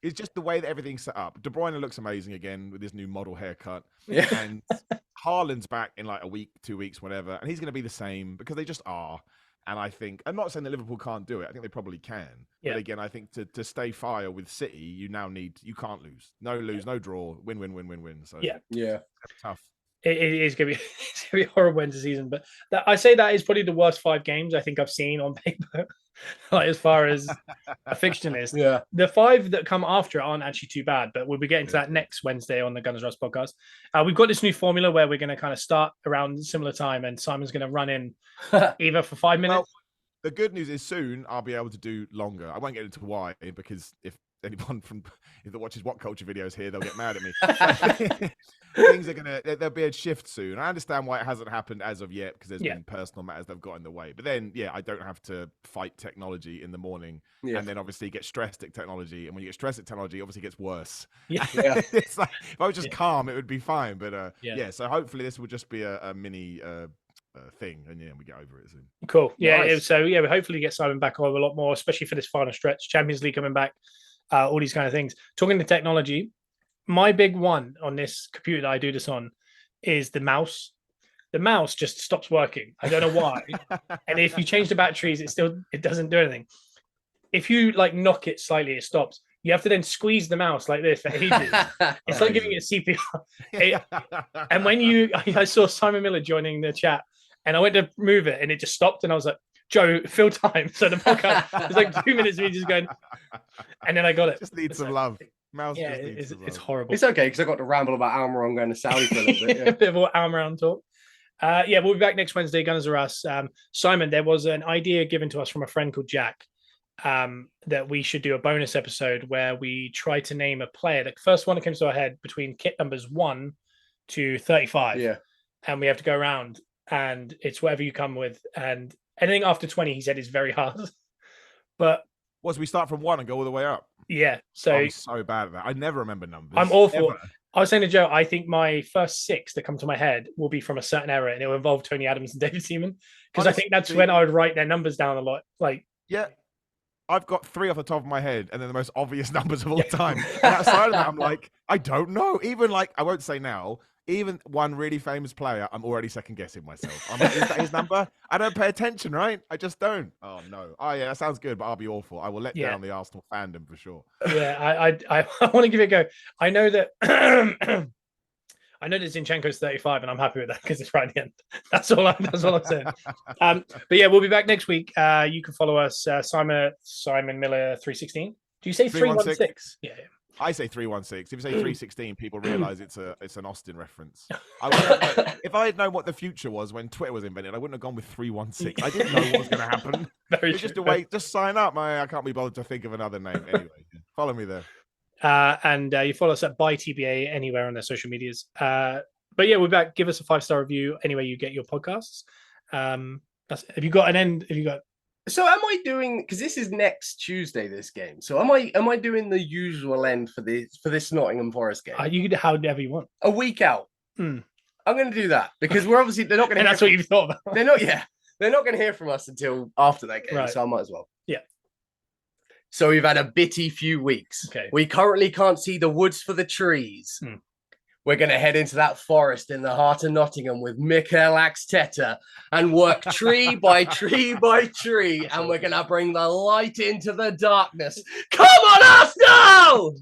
it's just the way that everything's set up. De Bruyne looks amazing again with his new model haircut, and Haaland's back in like a week, 2 weeks, whatever, and he's going to be the same because they just are. And I think, I'm not saying that Liverpool can't do it. I think they probably can. But again, I think to stay fire with City, you can't lose. No draw, win. So tough. It is going to be a horrible end of season. But I say that is probably the worst 5 games I think I've seen on paper, like as far as a fixture list. Yeah. The 5 that come after it aren't actually too bad, but we'll be getting to that next Wednesday on the Gunners Rust podcast. We've got this new formula where we're going to kind of start around similar time, and Simon's going to run in either for 5 minutes. Well, the good news is soon I'll be able to do longer. I won't get into why, because if anyone that watches What Culture videos here, they'll get mad at me. Things are there'll be a shift soon. I understand why it hasn't happened as of yet because there's been personal matters that have got in the way. But then, I don't have to fight technology in the morning and then obviously get stressed at technology. And when you get stressed at technology, obviously it gets worse. It's like, if I was just calm, it would be fine. But so hopefully this will just be a mini thing, and we get over it soon. Cool. Nice. So we hopefully get Simon back on a lot more, especially for this final stretch. Champions League coming back, all these kind of things. Talking to technology, my big one on this computer that I do this on is the mouse. The mouse just stops working. I don't know why. And if you change the batteries, it doesn't do anything. If you like knock it slightly, it stops. You have to then squeeze the mouse like this for ages. It's like giving it CPR. And when I saw Simon Miller joining the chat, and I went to move it, and it just stopped, and I was like, Joe, fill time. So the podcast was like 2 minutes of me just going, and then I got it. Just needs some love. Mouse it's horrible. It's okay because I got to ramble about Almiron going to Saudi for a little bit. A bit of Almiron talk. We'll be back next Wednesday. Gunners are us. Simon, there was an idea given to us from a friend called Jack that we should do a bonus episode where we try to name a player. The first one that comes to our head between kit numbers 1 to 35. Yeah, and we have to go around, and it's whatever you come with, and anything after 20, he said, is very hard. But we start from 1 and go all the way up. Yeah, so I'm so bad at that. I never remember numbers. I'm awful. Ever. I was saying to Joe, I think my first 6 that come to my head will be from a certain era, and it will involve Tony Adams and David Seaman, because I think that's when I would write their numbers down a lot. I've got 3 off the top of my head, and they're the most obvious numbers of all time. And outside of that, I'm like, I don't know. Even I won't say now. Even one really famous player, I'm already second guessing myself. I'm like, is that his number? I don't pay attention, right? I just don't. Oh no. Oh yeah, that sounds good, but I'll be awful. I will let down the Arsenal fandom for sure. Yeah, I want to give it a go. I know that Zinchenko's 35, and I'm happy with that because it's right at the end. That's all I'm saying. But we'll be back next week. You can follow us, Simon Miller 316. Do you say 316? Yeah. I say 316. If you say 316, people realize it's an Austin reference. If I had known what the future was when Twitter was invented, I wouldn't have gone with 316. I didn't know what was going to happen. It's just a way. Just sign up. I can't be bothered to think of another name. Anyway, follow me there. And you follow us at ByTBA anywhere on their social medias. But we're back. Give us a 5-star review anywhere you get your podcasts. Have you got an end? So am I doing, because this is next Tuesday, this game. So am I doing the usual end for this Nottingham Forest game? You can do however you want. A week out. I'm going to do that because they're not going to. And that's what you've thought about. They're not going to hear from us until after that game. Right. So I might as well. Yeah. So we've had a bitty few weeks. Okay. We currently can't see the woods for the trees. We're going to head into that forest in the heart of Nottingham with Mikel Arteta and work tree by tree by tree. And we're going to bring the light into the darkness. Come on, Arsenal!